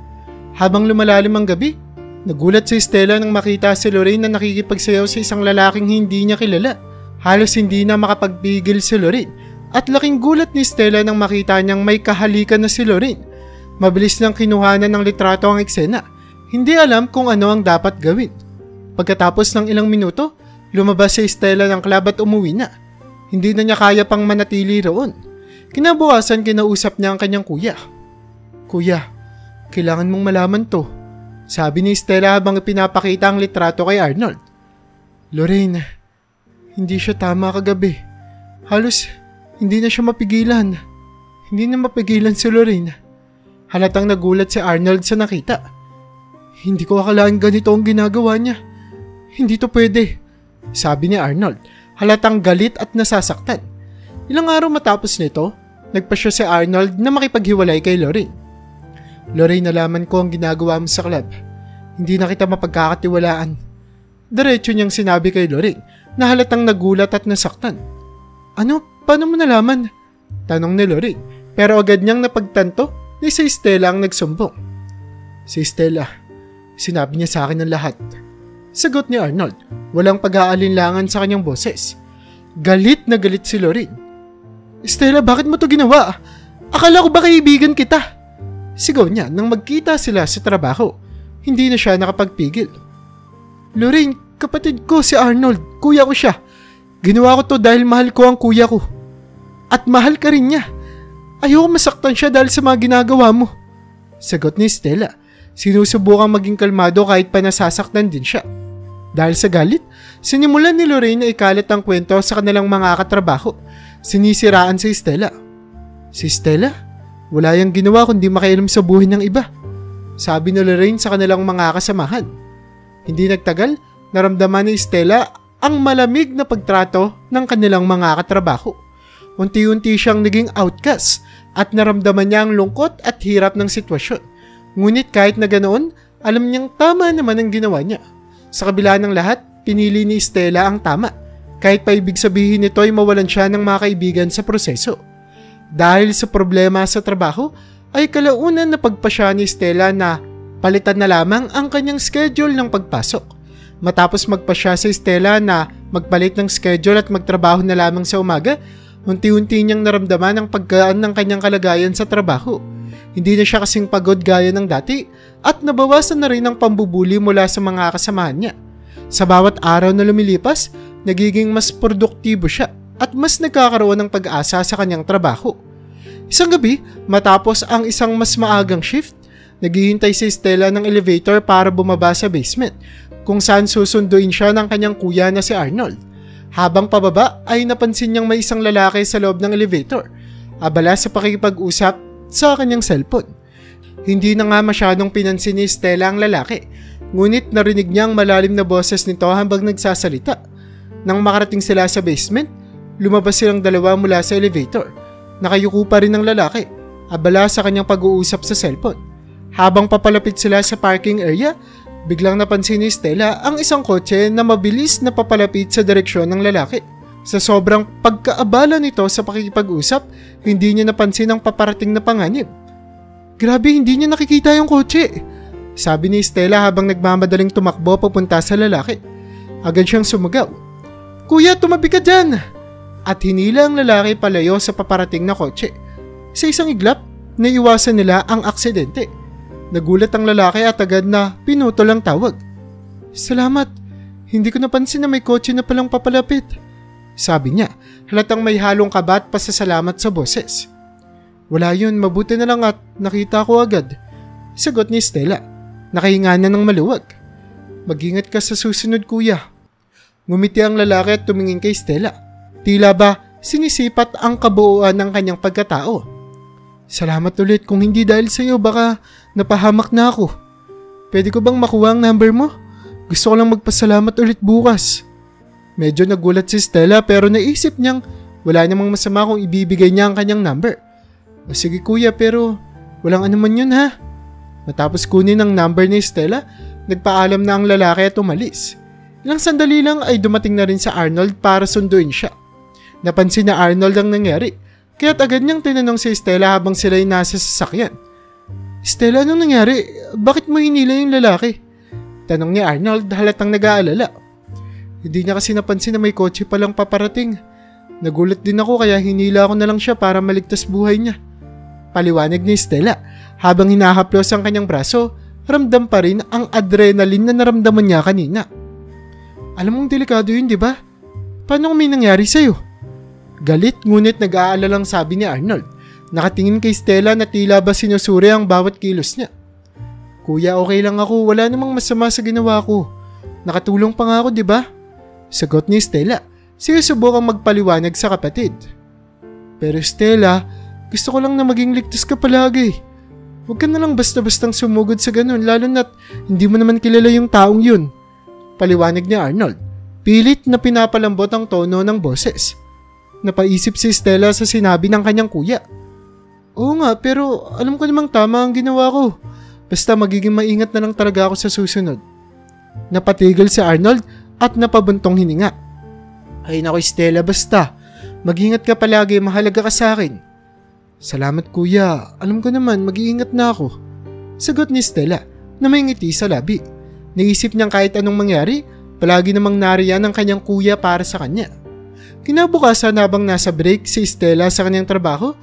Habang lumalalim ang gabi, nagulat si Stella nang makita si Lorraine na nakikipagsayaw sa isang lalaking hindi niya kilala. Halos hindi na makapagpigil si Lorraine at laking gulat ni Stella nang makita niyang may kahalikan na si Lorraine. Mabilis lang kinuhanan ng litrato ang eksena. Hindi alam kung ano ang dapat gawin. Pagkatapos ng ilang minuto, lumabas si Stella ng club at umuwi na. Hindi na niya kaya pang manatili roon. Kinabukasan kinausap niya ang kanyang kuya. Kuya, kailangan mong malaman to. Sabi ni Stella habang pinapakita ang litrato kay Arnold. Lorraine, hindi siya tama kagabi. Halos hindi na siya mapigilan. Hindi na mapigilan si Lorraine. Halatang nagulat si Arnold sa nakita. Hindi ko akalain ganito ang ginagawa niya. Hindi to pwede. Sabi ni Arnold, halatang galit at nasasaktan. Ilang araw matapos nito, nagpasya si Arnold na makipaghiwalay kay Lorraine. Lorraine, nalaman ko ang ginagawa mo sa club. Hindi na kita mapagkakatiwalaan. Diretso niyang sinabi kay Lorraine na halatang nagulat at nasaktan. Ano? Paano mo nalaman? Tanong ni Lorraine, pero agad niyang napagtanto na si Stella ang nagsumbong. Si Stella, sinabi niya sa akin ang lahat. Sagot ni Arnold, walang pag-aalinlangan sa kanyang boses. Galit na galit si Lorraine. Stella, bakit mo to ginawa? Akala ko ba kaibigan kita? Sigaw niya nang magkita sila sa trabaho. Hindi na siya nakapagpigil. Lorraine, kapatid ko si Arnold. Kuya ko siya. Ginawa ko to dahil mahal ko ang kuya ko. At mahal ka rin niya. Ayoko masaktan siya dahil sa mga ginagawa mo. Sagot ni Stella. Sinusubukang maging kalmado kahit pa nasasaktan din siya. Dahil sa galit, sinimulan ni Lorraine na ikalat ang kwento sa kanilang mga katrabaho. Sinisiraan si Stella. Si Stella? Wala yang ginawa kundi makialam sa buhay ng iba. Sabi ni Lorraine sa kanilang mga kasamahan. Hindi nagtagal, naramdaman ni Stella ang malamig na pagtrato ng kanilang mga katrabaho. Unti-unti siyang naging outcast at naramdaman niya ang lungkot at hirap ng sitwasyon. Ngunit kahit na ganoon, alam niyang tama naman ang ginawa niya. Sa kabila ng lahat, pinili ni Stella ang tama. Kahit pa ibig sabihin nito ay mawalan siya ng mga kaibigan sa proseso. Dahil sa problema sa trabaho, ay kalaunan na pagpasya ni Stella na palitan na lamang ang kanyang schedule ng pagpasok. Matapos magpasya si Stella na magpalit ng schedule at magtrabaho na lamang sa umaga, unti-unti niyang naramdaman ang paggaan ng kanyang kalagayan sa trabaho. Hindi na siya kasing pagod gaya ng dati at nabawasan na rin ang pambubuli mula sa mga kasamahan niya. Sa bawat araw na lumilipas, nagiging mas produktibo siya at mas nagkakaroon ng pag-asa sa kanyang trabaho. Isang gabi, matapos ang isang mas maagang shift, naghihintay si Stella ng elevator para bumaba sa basement kung saan susunduin siya ng kanyang kuya na si Arnold. Habang pababa ay napansin niyang may isang lalaki sa loob ng elevator, abala sa pakikipag-usap sa kanyang cellphone. Hindi na nga masyadong pinansin ni Stella ang lalaki, ngunit narinig niya ang malalim na boses nito habang nagsasalita. Nang makarating sila sa basement, lumabas silang dalawa mula sa elevator. Nakayuko pa rin ang lalaki, abala sa kanyang pag-uusap sa cellphone. Habang papalapit sila sa parking area, biglang napansin ni Stella ang isang kotse na mabilis na papalapit sa direksyon ng lalaki. Sa sobrang pagkaabala nito sa pakikipag-usap, hindi niya napansin ang paparating na panganib. Grabe, hindi niya nakikita yung kotse, sabi ni Stella habang nagmamadaling tumakbo papunta sa lalaki. Agad siyang sumigaw, "Kuya, tumabi ka dyan!" At hinila ang lalaki palayo sa paparating na kotse. Sa isang iglap, naiwasan nila ang aksidente. Nagulat ang lalaki at agad na pinutol ang tawag. "Salamat, hindi ko napansin na may kotse na palang papalapit," sabi niya, halatang may halong kaba at pasasalamat sa boses. "Wala yun, mabuti na lang at nakita ko agad," sagot ni Stella. Nakahinga na ng maluwag. "Mag-ingat ka sa susunod, kuya." Ngumiti ang lalaki at tumingin kay Stella. Tila ba sinisipat ang kabuuan ng kanyang pagkatao. "Salamat ulit, kung hindi dahil sa iyo baka napahamak na ako. Pwede ko bang makuha ang number mo? Gusto ko lang magpasalamat ulit bukas." Medyo nagulat si Stella pero naisip niyang wala namang masama kung ibibigay niya ang kanyang number. "Sige kuya, pero walang anuman yun ha." Matapos kunin ang number ni Stella, nagpaalam na ang lalaki at umalis. Ilang sandali lang ay dumating na rin sa Arnold para sunduin siya. Napansin na Arnold ang nangyari, kaya't agad niyang tinanong si Stella habang sila'y nasa sasakyan. "Stella, anong nangyari? Bakit mo hinila yung lalaki?" Tanong ni Arnold halatang nag-aalala. Hindi niya kasi napansin na may kotse palang paparating. Nagulat din ako kaya hinila ko na lang siya para maligtas buhay niya. Paliwanag ni Stella. Habang hinahaplos ang kanyang braso, ramdam pa rin ang adrenaline na naramdaman niya kanina. "Alam mong delikado yun, di ba? Paano kung may nangyari sa'yo?" Galit ngunit nag-aalalang sabi ni Arnold. Nakatingin kay Stella na tila ba sinusuri ang bawat kilos niya. "Kuya, okay lang ako. Wala namang masama sa ginawa ko. Nakatulong pa nga ako, di ba?" Sagot ni Stella. Sinusubukang magpaliwanag sa kapatid. "Pero Stella, gusto ko lang na maging ligtas ka palagi. Huwag ka na lang basta-bastang sumugod sa ganun, lalo na't hindi mo naman kilala yung taong yun." Paliwanag ni Arnold. Pilit na pinapalambot ang tono ng boses. Napaisip si Stella sa sinabi ng kanyang kuya. "Oo nga, pero alam ko namang tama ang ginawa ko. Basta magiging maingat na lang talaga ako sa susunod." Napatigil si Arnold at napabuntong hininga. "Ay naku Stella, basta. Mag-ingat ka palagi, mahalaga ka sa akin." "Salamat kuya, alam ko naman, mag-iingat na ako." Sagot ni Stella na may ngiti sa labi. Naisip niyang kahit anong mangyari, palagi namang nariyan ang kanyang kuya para sa kanya. Kinabukasan habang nasa break si Stella sa kanyang trabaho,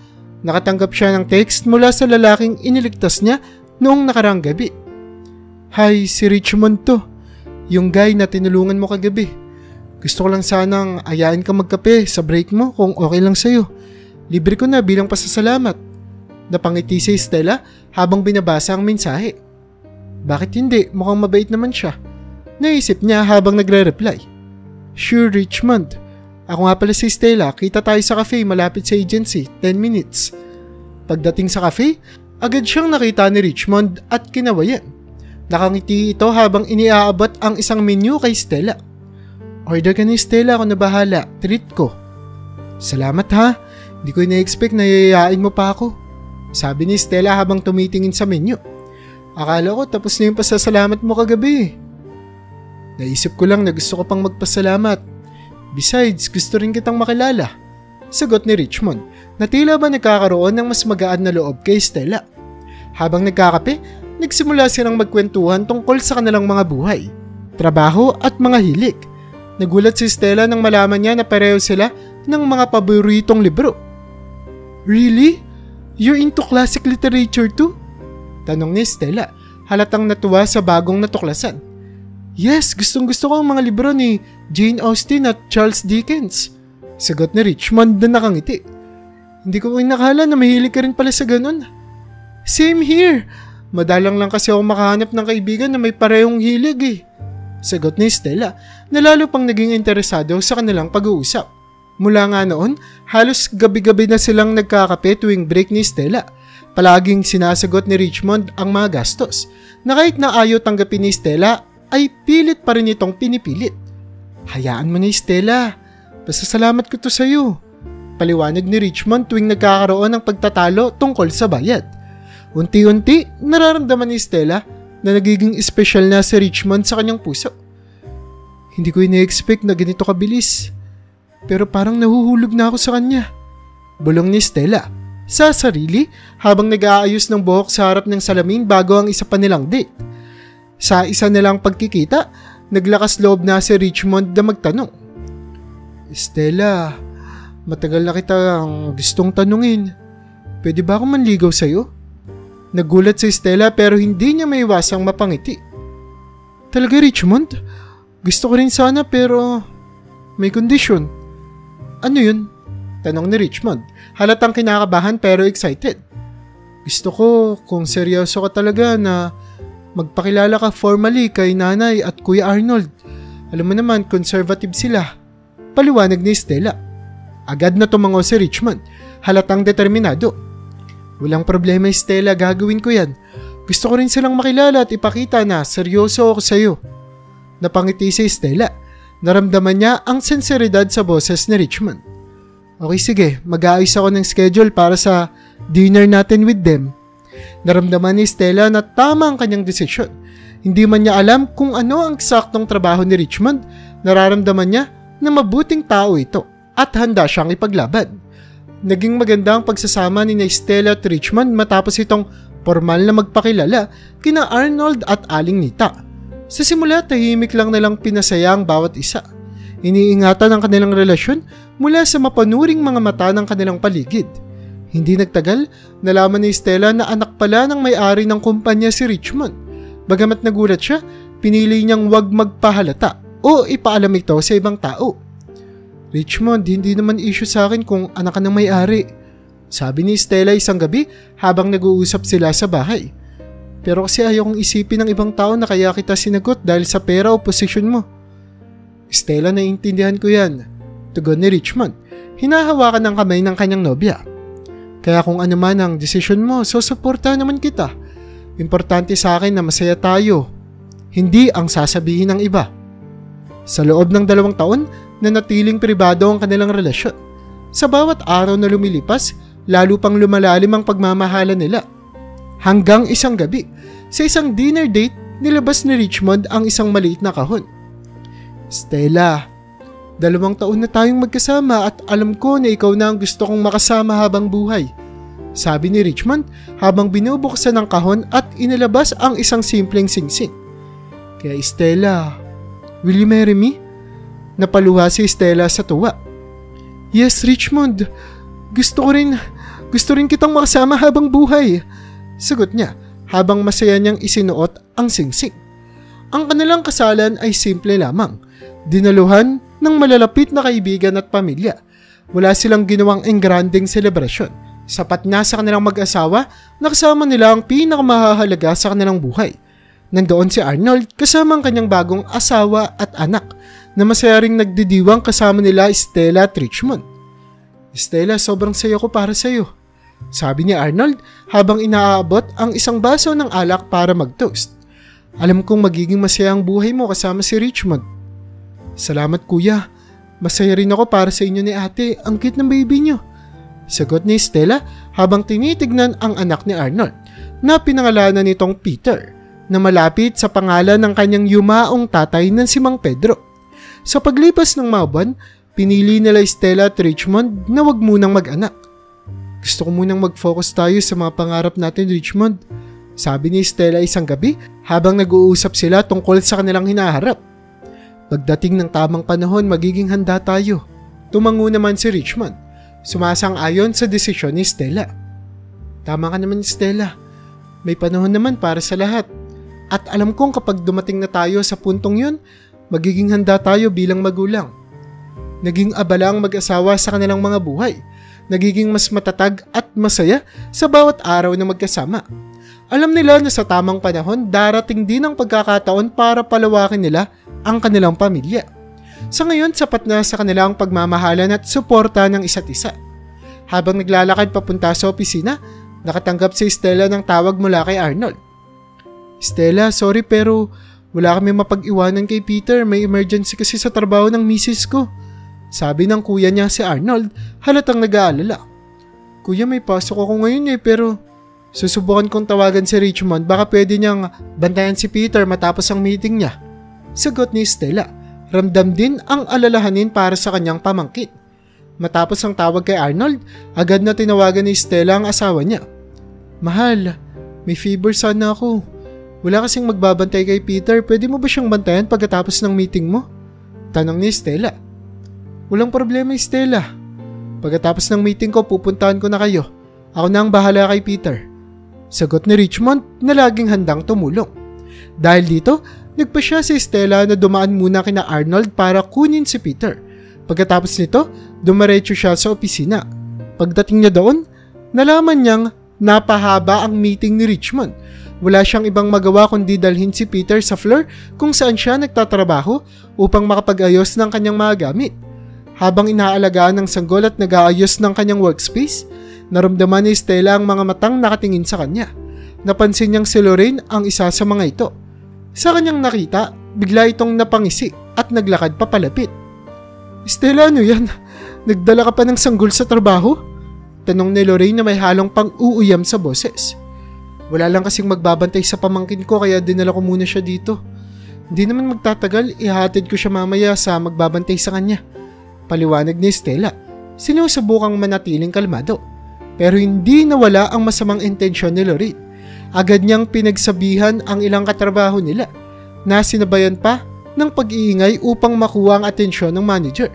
nakatanggap siya ng text mula sa lalaking iniligtas niya noong nakarang gabi. "Hi, si Richmond to. Yung guy na tinulungan mo kagabi. Gusto ko lang sanang ayain ka magkape sa break mo kung okay lang sa'yo. Libre ko na bilang pasasalamat." Napangiti si Stella habang binabasa ang mensahe. Bakit hindi? Mukhang mabait naman siya. Naisip niya habang nagre-reply. "Sure, Richmond. Ako nga pala si Stella. Kita tayo sa cafe malapit sa agency. 10 minutes. Pagdating sa cafe, agad siyang nakita ni Richmond at kinawayan. Nakangiti ito habang iniaabot ang isang menu kay Stella. Order ka ni Stella, ako na bahala. Treat ko. Salamat ha. Hindi ko ina-expect na yayayain mo pa ako. Sabi ni Stella habang tumitingin sa menu. Akala ko tapos na yung pasasalamat mo kagabi. Naisip ko lang na gusto ko pang magpasalamat. Besides, gusto rin kitang makilala. Sagot ni Richmond na tila ba nagkakaroon ng mas magaan na loob kay Stella. Habang nagkakape, nagsimula silang magkwentuhan tungkol sa kanilang mga buhay, trabaho at mga hilig. Nagulat si Stella nang malaman niya na pareho sila ng mga paboritong libro. Really? You're into classic literature too? Tanong ni Stella, halatang natuwa sa bagong natuklasan. Yes, gustong-gusto ko ang mga libro ni Jane Austen at Charles Dickens. Sagot ni Richmond na nakangiti. Hindi ko nakala na mahilig ka rin pala sa ganun. Same here. Madalang lang kasi ako makahanap ng kaibigan na may parehong hilig eh. Sagot ni Stella na lalo pang naging interesado sa kanilang pag-uusap. Mula nga noon, halos gabi-gabi na silang nagkakape tuwing break ni Stella. Palaging sinasagot ni Richmond ang mga gastos na kahit na ayaw tanggapin ni Stella ay pilit pa rin itong pinipilit. Hayaan mo na Stella, pasasalamat ko to sa'yo. Paliwanag ni Richmond tuwing nagkakaroon ng pagtatalo tungkol sa bayad. Unti-unti, nararamdaman ni Stella na nagiging espesyal na si Richmond sa kanyang puso. Hindi ko ina-expect na ganito kabilis. Pero parang nahuhulog na ako sa kanya. Bulong ni Stella sa sarili habang nag-aayos ng buhok sa harap ng salamin bago ang isa pa nilang date. Sa isa nilang pagkikita, naglakas loob na si Richmond na magtanong. Stella, matagal na kitang gustong tanungin. Pwede ba akong manligaw sa'yo? Nagulat si Stella pero hindi niya maiwasang mapangiti. Talaga Richmond? Gusto ko rin sana pero may kondisyon. Ano yun? Tanong ni Richmond. Halatang kinakabahan pero excited. Gusto ko kung seryoso ka talaga na magpakilala ka formally kay nanay at kuya Arnold. Alam mo naman, conservative sila. Paliwanag ni Stella. Agad na tumango si Richmond. Halatang determinado. Walang problema Stella, gagawin ko yan. Gusto ko rin silang makilala at ipakita na seryoso ako sa'yo. Napangiti si Stella. Naramdaman niya ang sinseridad sa boses ni Richmond. Okay sige, mag-aayos ako ng schedule para sa dinner natin with them. Naramdaman ni Stella na tama ang kanyang desisyon. Hindi man niya alam kung ano ang eksaktong trabaho ni Richmond, nararamdaman niya na mabuting tao ito at handa siyang ipaglaban. Naging maganda ang pagsasama ni Stella at Richmond matapos itong formal na magpakilala kina Arnold at Aling Nita. Sa simula, tahimik lang nilang pinasaya ang bawat isa. Iniingatan ang kanilang relasyon mula sa mapanuring mga mata ng kanilang paligid. Hindi nagtagal, nalaman ni Stella na anak pala ng may-ari ng kumpanya si Richmond. Bagamat nagulat siya, pinili niyang wag magpahalata o ipaalam ito sa ibang tao. Richmond, hindi naman issue sa akin kung anak ka ng may-ari. Sabi ni Stella isang gabi habang nag-uusap sila sa bahay. Pero kasi ayaw kong isipin ng ibang tao na kaya kita sinagot dahil sa pera o posisyon mo. Stella, naiintindihan ko yan. Tugon ni Richmond. Hinahawakan ng kamay ng kanyang nobya. Kaya kung ano man ang desisyon mo, susuportahan naman kita. Importante sa akin na masaya tayo. Hindi ang sasabihin ng iba. Sa loob ng 2 taon, nanatiling pribado ang kanilang relasyon. Sa bawat araw na lumilipas, lalo pang lumalalim ang pagmamahalan nila. Hanggang isang gabi, sa isang dinner date, nilabas ni Richmond ang isang maliit na kahon. Stella, 2 taon na tayong magkasama at alam ko na ikaw na ang gusto kong makasama habang buhay. Sabi ni Richmond habang binubuksan ng kahon at inilabas ang isang simpleng singsing. Kaya Stella, will you marry me? Napaluha si Stella sa tuwa. Yes, Richmond. Gusto rin kitang makasama habang buhay. Sagot niya habang masaya niyang isinuot ang singsing. Ang kanilang kasalan ay simple lamang. Dinaluhan ng malalapit na kaibigan at pamilya. Wala silang ginawang engranding selebrasyon. Sapat na sa kanilang mag-asawa na kasama nila ang pinakamahalaga sa kanilang buhay. Nandoon si Arnold kasama ang kanyang bagong asawa at anak na masaya ring nagdidiwang kasama nila Stella at Richmond. Stella, sobrang saya ko para sa iyo. Sabi ni Arnold habang inaabot ang isang baso ng alak para mag-toast. Alam kong magiging masaya ang buhay mo kasama si Richmond. Salamat kuya. Masaya rin ako para sa inyo ni ate. Ang cute ng baby niyo. Sagot ni Stella habang tinitignan ang anak ni Arnold na pinangalanan nitong Peter na malapit sa pangalan ng kanyang yumaong tatay na si Mang Pedro. Sa paglipas ng mga buwan, pinili nila Stella at Richmond na wag munang mag-anak. Gusto ko munang mag-focus tayo sa mga pangarap natin, Richmond. Sabi ni Stella isang gabi habang nag-uusap sila tungkol sa kanilang hinaharap. Pagdating ng tamang panahon, magiging handa tayo. Tumango naman si Richmond. Sumasang-ayon sa desisyon ni Stella. Tama ka naman, Stella. May panahon naman para sa lahat. At alam kong kapag dumating na tayo sa puntong yun, magiging handa tayo bilang magulang. Naging abala ang mag-asawa sa kanilang mga buhay. Nagiging mas matatag at masaya sa bawat araw na magkasama. Alam nila na sa tamang panahon, darating din ang pagkakataon para palawakin nila ang kanilang pamilya. Sa ngayon, sapat na sa kanilang pagmamahalan at suporta ng isa't isa. Habang naglalakad papunta sa opisina, nakatanggap si Stella ng tawag mula kay Arnold. Stella, sorry pero wala kami mapag-iwanan kay Peter. May emergency kasi sa trabaho ng misis ko. Sabi ng kuya niya si Arnold, halatang nag-aalala. Kuya, may pasok ako ngayon pero susubukan kong tawagan si Richmond. Baka pwede niyang bantayan si Peter matapos ang meeting niya. Sagot ni Stella. Ramdam din ang alalahanin para sa kanyang pamangkin. Matapos ang tawag kay Arnold, agad na tinawagan ni Stella ang asawa niya. Mahal, may fever sana ako. Wala kasing magbabantay kay Peter. Pwede mo ba siyang bantayan pagkatapos ng meeting mo? Tanong ni Stella. Walang problema, Stella. Pagkatapos ng meeting ko, pupuntahan ko na kayo. Ako na ang bahala kay Peter. Sagot ni Richmond na laging handang tumulong. Dahil dito, nagpa siya si Stella na dumaan muna kina Arnold para kunin si Peter. Pagkatapos nito, dumiretso siya sa opisina. Pagdating niya doon, nalaman niyang napahaba ang meeting ni Richmond. Wala siyang ibang magawa kundi dalhin si Peter sa floor kung saan siya nagtatrabaho upang makapag-ayos ng kanyang mga gamit. Habang inaalagaan ng sanggol at nag-aayos ng kanyang workspace, naramdaman ni Stella ang mga matang nakatingin sa kanya. Napansin niyang si Lorraine ang isa sa mga ito. Sa kanyang nakita, bigla itong napangisi at naglakad papalapit. Stella, ano yan? Nagdala ka pa ng sanggol sa trabaho? Tanong ni Lorraine na may halong pang-uuyam sa boses. Wala lang kasing magbabantay sa pamangkin ko kaya dinala ko muna siya dito. Hindi naman magtatagal, ihatid ko siya mamaya sa magbabantay sa kanya. Paliwanag ni Stella. Sinusubukang manatiling kalmado. Pero hindi nawala ang masamang intensyon ni Lorraine. Agad niyang pinagsabihan ang ilang katrabaho nila na sinabayan pa ng pag-iingay upang makuha ang atensyon ng manager.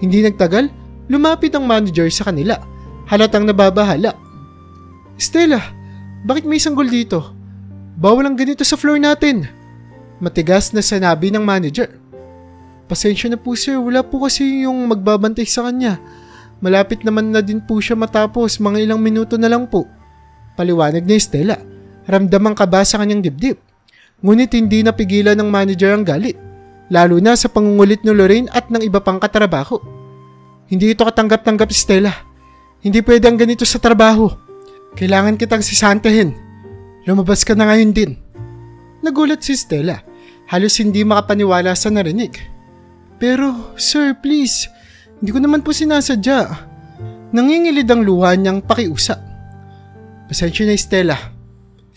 Hindi nagtagal, lumapit ang manager sa kanila. Halatang nababahala. Stella, bakit may sanggol dito? Bawal ang ganito sa floor natin. Matigas na sinabi ng manager. Pasensya na po sir, wala po kasi yung magbabantay sa kanya. Malapit naman na din po siya matapos, mga ilang minuto na lang po. Paliwanag ni Stella. Ramdam ang kaba sa kanyang dibdib. Ngunit hindi napigilan ng manager ang galit. Lalo na sa pangungulit ni Lorraine at ng iba pang katrabaho. Hindi ito katanggap-tanggap, Stella. Hindi pwede ang ganito sa trabaho. Kailangan kitang sisantahin. Lumabas ka na ngayon din. Nagulat si Stella. Halos hindi makapaniwala sa narinig. Pero, sir, please. Hindi ko naman po sinasadya. Nangingilid ang luha niyang pakiusap. Pasensya na, Stella.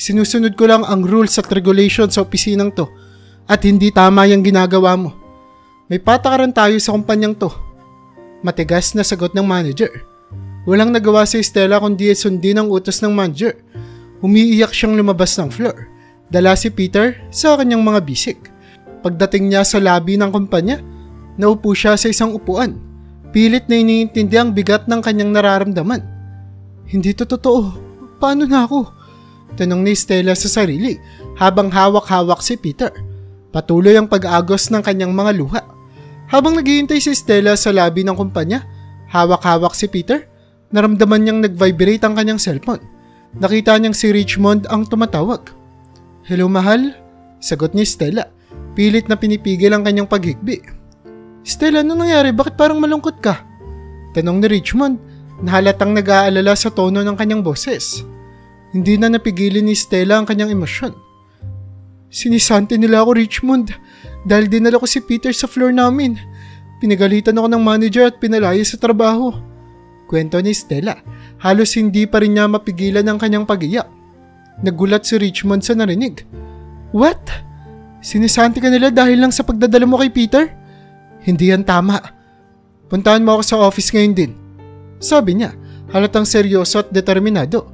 Sinusunod ko lang ang rules at regulations sa opisinang to. At hindi tama yung ginagawa mo. May patakaran tayo sa kumpanyang to. Matigas na sagot ng manager. Walang nagawa si Stella kundi sundin ang utos ng manager. Umiiyak siyang lumabas ng floor. Dala si Peter sa kanyang mga bisik. Pagdating niya sa lobby ng kumpanya, naupo siya sa isang upuan. Pilit na iniintindi ang bigat ng kanyang nararamdaman. Hindi to totoo. Paano na ako? Tanong ni Stella sa sarili habang hawak-hawak si Peter. Patuloy ang pag-agos ng kanyang mga luha. Habang naghihintay si Stella sa lobby ng kumpanya, hawak-hawak si Peter. Naramdaman niyang nag-vibrate ang kanyang cellphone. Nakita niyang si Richmond ang tumatawag. Hello, mahal? Sagot ni Stella. Pilit na pinipigil ang kanyang paghikbi. Stella, ano nangyari? Bakit parang malungkot ka? Tanong ni Richmond na halatang nag-aalala sa tono ng kanyang boses. Hindi na napigilin ni Stella ang kanyang emosyon. Sinisante nila ako, Richmond, dahil dinala ko si Peter sa floor namin. Pinagalitan ako ng manager at pinalaya sa trabaho. Kwento ni Stella, halos hindi pa rin niya mapigilan ang kanyang pag-iyak. Nagulat si Richmond sa narinig. What? Sinisante ka nila dahil lang sa pagdadala mo kay Peter? Hindi yan tama. Puntahan mo ako sa office ngayon din. Sabi niya, halatang seryoso at determinado.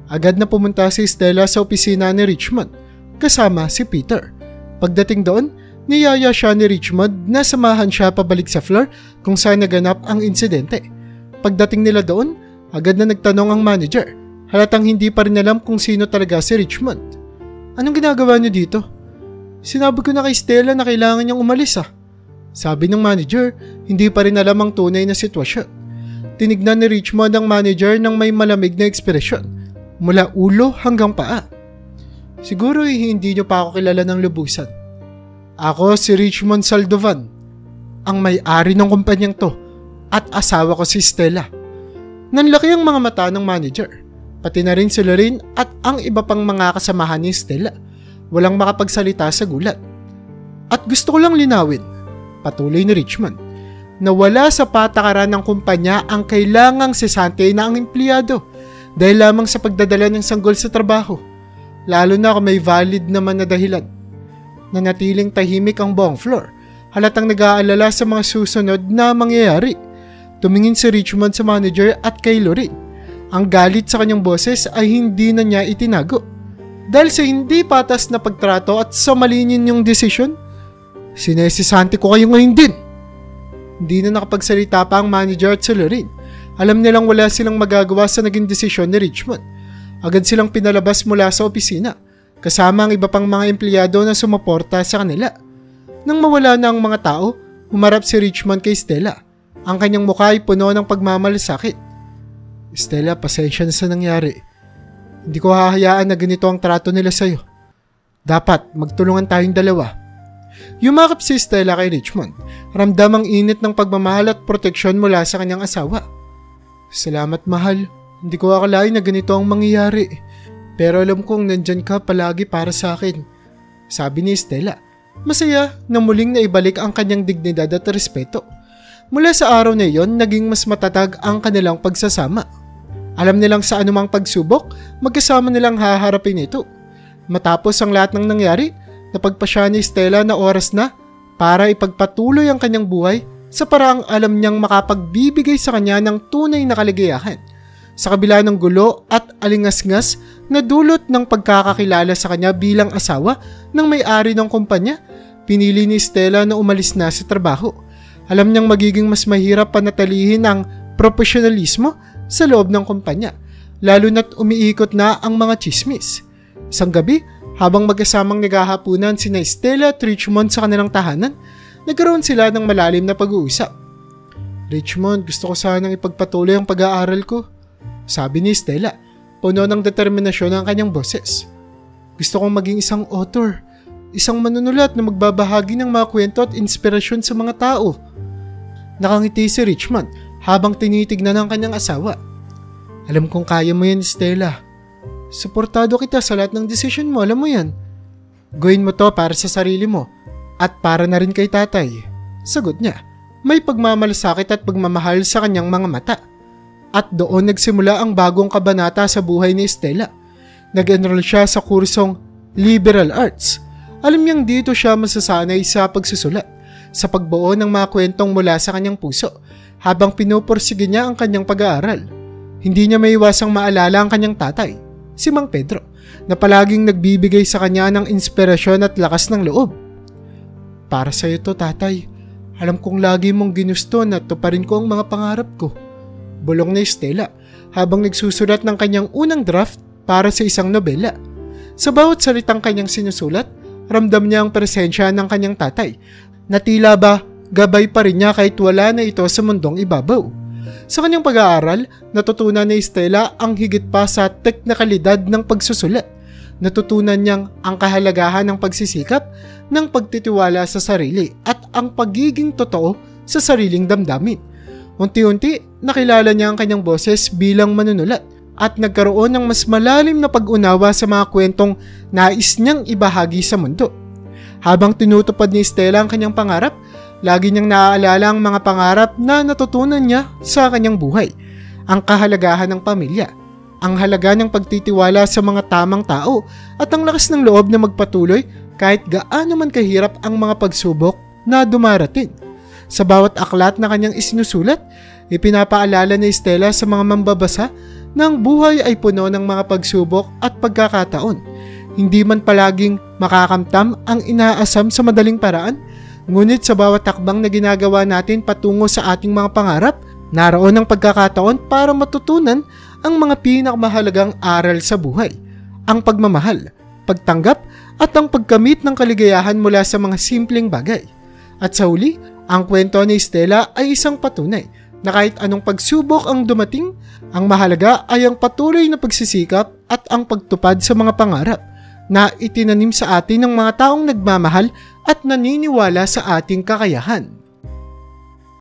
Agad na pumunta si Stella sa opisina ni Richmond, kasama si Peter. Pagdating doon, niyaya siya ni Richmond na samahan siya pabalik sa floor kung saan naganap ang insidente. Pagdating nila doon, agad na nagtanong ang manager. Halatang hindi pa rin alam kung sino talaga si Richmond. Anong ginagawa niyo dito? Sinabi ko na kay Stella na kailangan niyang umalis Sabi ng manager, hindi pa rin alam ang tunay na sitwasyon. Tinignan ni Richmond ang manager ng may malamig na ekspresyon, mula ulo hanggang paa. Siguro hindi niyo pa ako kilala ng lubusan. Ako si Richmond Saldovan, ang may-ari ng kumpanyang to, at asawa ko si Stella. Nanlaki ang mga mata ng manager, pati na rin si Lorraine at ang iba pang mga kasamahan ni Stella. Walang makapagsalita sa gulat. At gusto ko lang linawin, patuloy ni Richmond, na wala sa patakaran ng kumpanya ang kailangang sesante na ang empleyado dahil lamang sa pagdadala ng sanggol sa trabaho, lalo na kung may valid naman na dahilan. Nanatiling tahimik ang buong floor, halatang nag-aalala sa mga susunod na mangyayari. Tumingin si Richmond sa manager at kay Lorraine. Ang galit sa kanyang boses ay hindi na niya itinago. Dahil sa hindi patas na pagtrato at sa mali ninyong desisyon, sinesisante ko kayo ngayon din. Hindi na nakapagsalita pa ang manager at si Lorraine. Alam nilang wala silang magagawa sa naging desisyon ni Richmond. Agad silang pinalabas mula sa opisina, kasama ang iba pang mga empleyado na sumuporta sa kanila. Nang mawala na ang mga tao, humarap si Richmond kay Stella. Ang kanyang mukha ay puno ng pagmamalasakit. Stella, pasensya na sa nangyari. Hindi ko hahayaan na ganito ang trato nila sa'yo. Dapat magtulungan tayong dalawa. Yumakap si Stella kay Richmond. Ramdam ang init ng pagmamahal at proteksyon mula sa kanyang asawa. Salamat, mahal. Hindi ko akalain na ganito ang mangyayari. Pero alam kong nandyan ka palagi para sa akin. Sabi ni Stella. Masaya na muling naibalik ang kanyang dignidad at respeto. Mula sa araw na iyon, naging mas matatag ang kanilang pagsasama. Alam nilang sa anumang pagsubok, magkasama nilang haharapin ito. Matapos ang lahat ng nangyari, napagpasya ni Stella na oras na para ipagpatuloy ang kanyang buhay sa paraang alam niyang makapagbibigay sa kanya ng tunay na kaligayahan. Sa kabila ng gulo at alingasngas na dulot ng pagkakakilala sa kanya bilang asawa ng may-ari ng kumpanya, pinili ni Stella na umalis na sa trabaho. Alam niyang magiging mas mahirap panatilihin ang profesionalismo sa loob ng kumpanya, lalo na't umiikot na ang mga chismis. Isang gabi, habang magkasamang naghahapunan sina Stella at Richmond sa kanilang tahanan, nagkaroon sila ng malalim na pag-uusap. Richmond, gusto ko sanang ipagpatuloy ang pag-aaral ko, sabi ni Stella, puno ng determinasyon ang kanyang boses. Gusto kong maging isang author, isang manunulat na magbabahagi ng mga kwento at inspirasyon sa mga tao. Nakangiti si Richmond habang tinitignan ng kanyang asawa. Alam kong kaya mo yan, Stella. Suportado kita sa lahat ng desisyon mo, alam mo yan. Gawin mo to para sa sarili mo at para na rin kay tatay. Sagot niya, may pagmamalasakit at pagmamahal sa kanyang mga mata. At doon nagsimula ang bagong kabanata sa buhay ni Stella. Nag-enroll siya sa kursong Liberal Arts. Alam niyang dito siya masasanay sa pagsusulat, sa pagbuo ng mga kwentong mula sa kanyang puso, habang pinupursige niya ang kanyang pag-aaral. Hindi niya maiwasang maalala ang kanyang tatay, si Mang Pedro, na palaging nagbibigay sa kanya ng inspirasyon at lakas ng loob. Para sa iyo to, tatay. Alam kong lagi mong ginusto na tuparin ko ang mga pangarap ko. Bulong ni Stella habang nagsusulat ng kanyang unang draft para sa isang nobela. Sa bawat salitang kanyang sinusulat, ramdam niya ang presensya ng kanyang tatay na tila ba gabay pa rin niya kahit wala na ito sa mundong ibabaw. Sa kanyang pag-aaral, natutunan ni Stella ang higit pa sa teknikalidad ng pagsusulat. Natutunan niyang ang kahalagahan ng pagsisikap, ng pagtitiwala sa sarili at ang pagiging totoo sa sariling damdamin. Unti-unti, nakilala niya ang kanyang boses bilang manunulat at nagkaroon ng mas malalim na pag-unawa sa mga kwentong nais niyang ibahagi sa mundo. Habang tinutupad ni Stella ang kanyang pangarap, lagi niyang naaalala ang mga pangarap na natutunan niya sa kanyang buhay. Ang kahalagahan ng pamilya, ang halaga ng pagtitiwala sa mga tamang tao at ang lakas ng loob na magpatuloy kahit gaano man kahirap ang mga pagsubok na dumarating. Sa bawat aklat na kanyang isinusulat, ipinapaalala ni Stella sa mga mambabasa na ang buhay ay puno ng mga pagsubok at pagkakataon. Hindi man palaging makakamtam ang inaasam sa madaling paraan, ngunit sa bawat takbang na ginagawa natin patungo sa ating mga pangarap, naroon ang pagkakataon para matutunan ang mga pinakamahalagang aral sa buhay, ang pagmamahal, pagtanggap at ang pagkamit ng kaligayahan mula sa mga simpleng bagay. At sa huli, ang kwento ni Stella ay isang patunay na kahit anong pagsubok ang dumating, ang mahalaga ay ang patuloy na pagsisikap at ang pagtupad sa mga pangarap na itinanim sa atin ng mga taong nagmamahal at naniniwala sa ating kakayahan.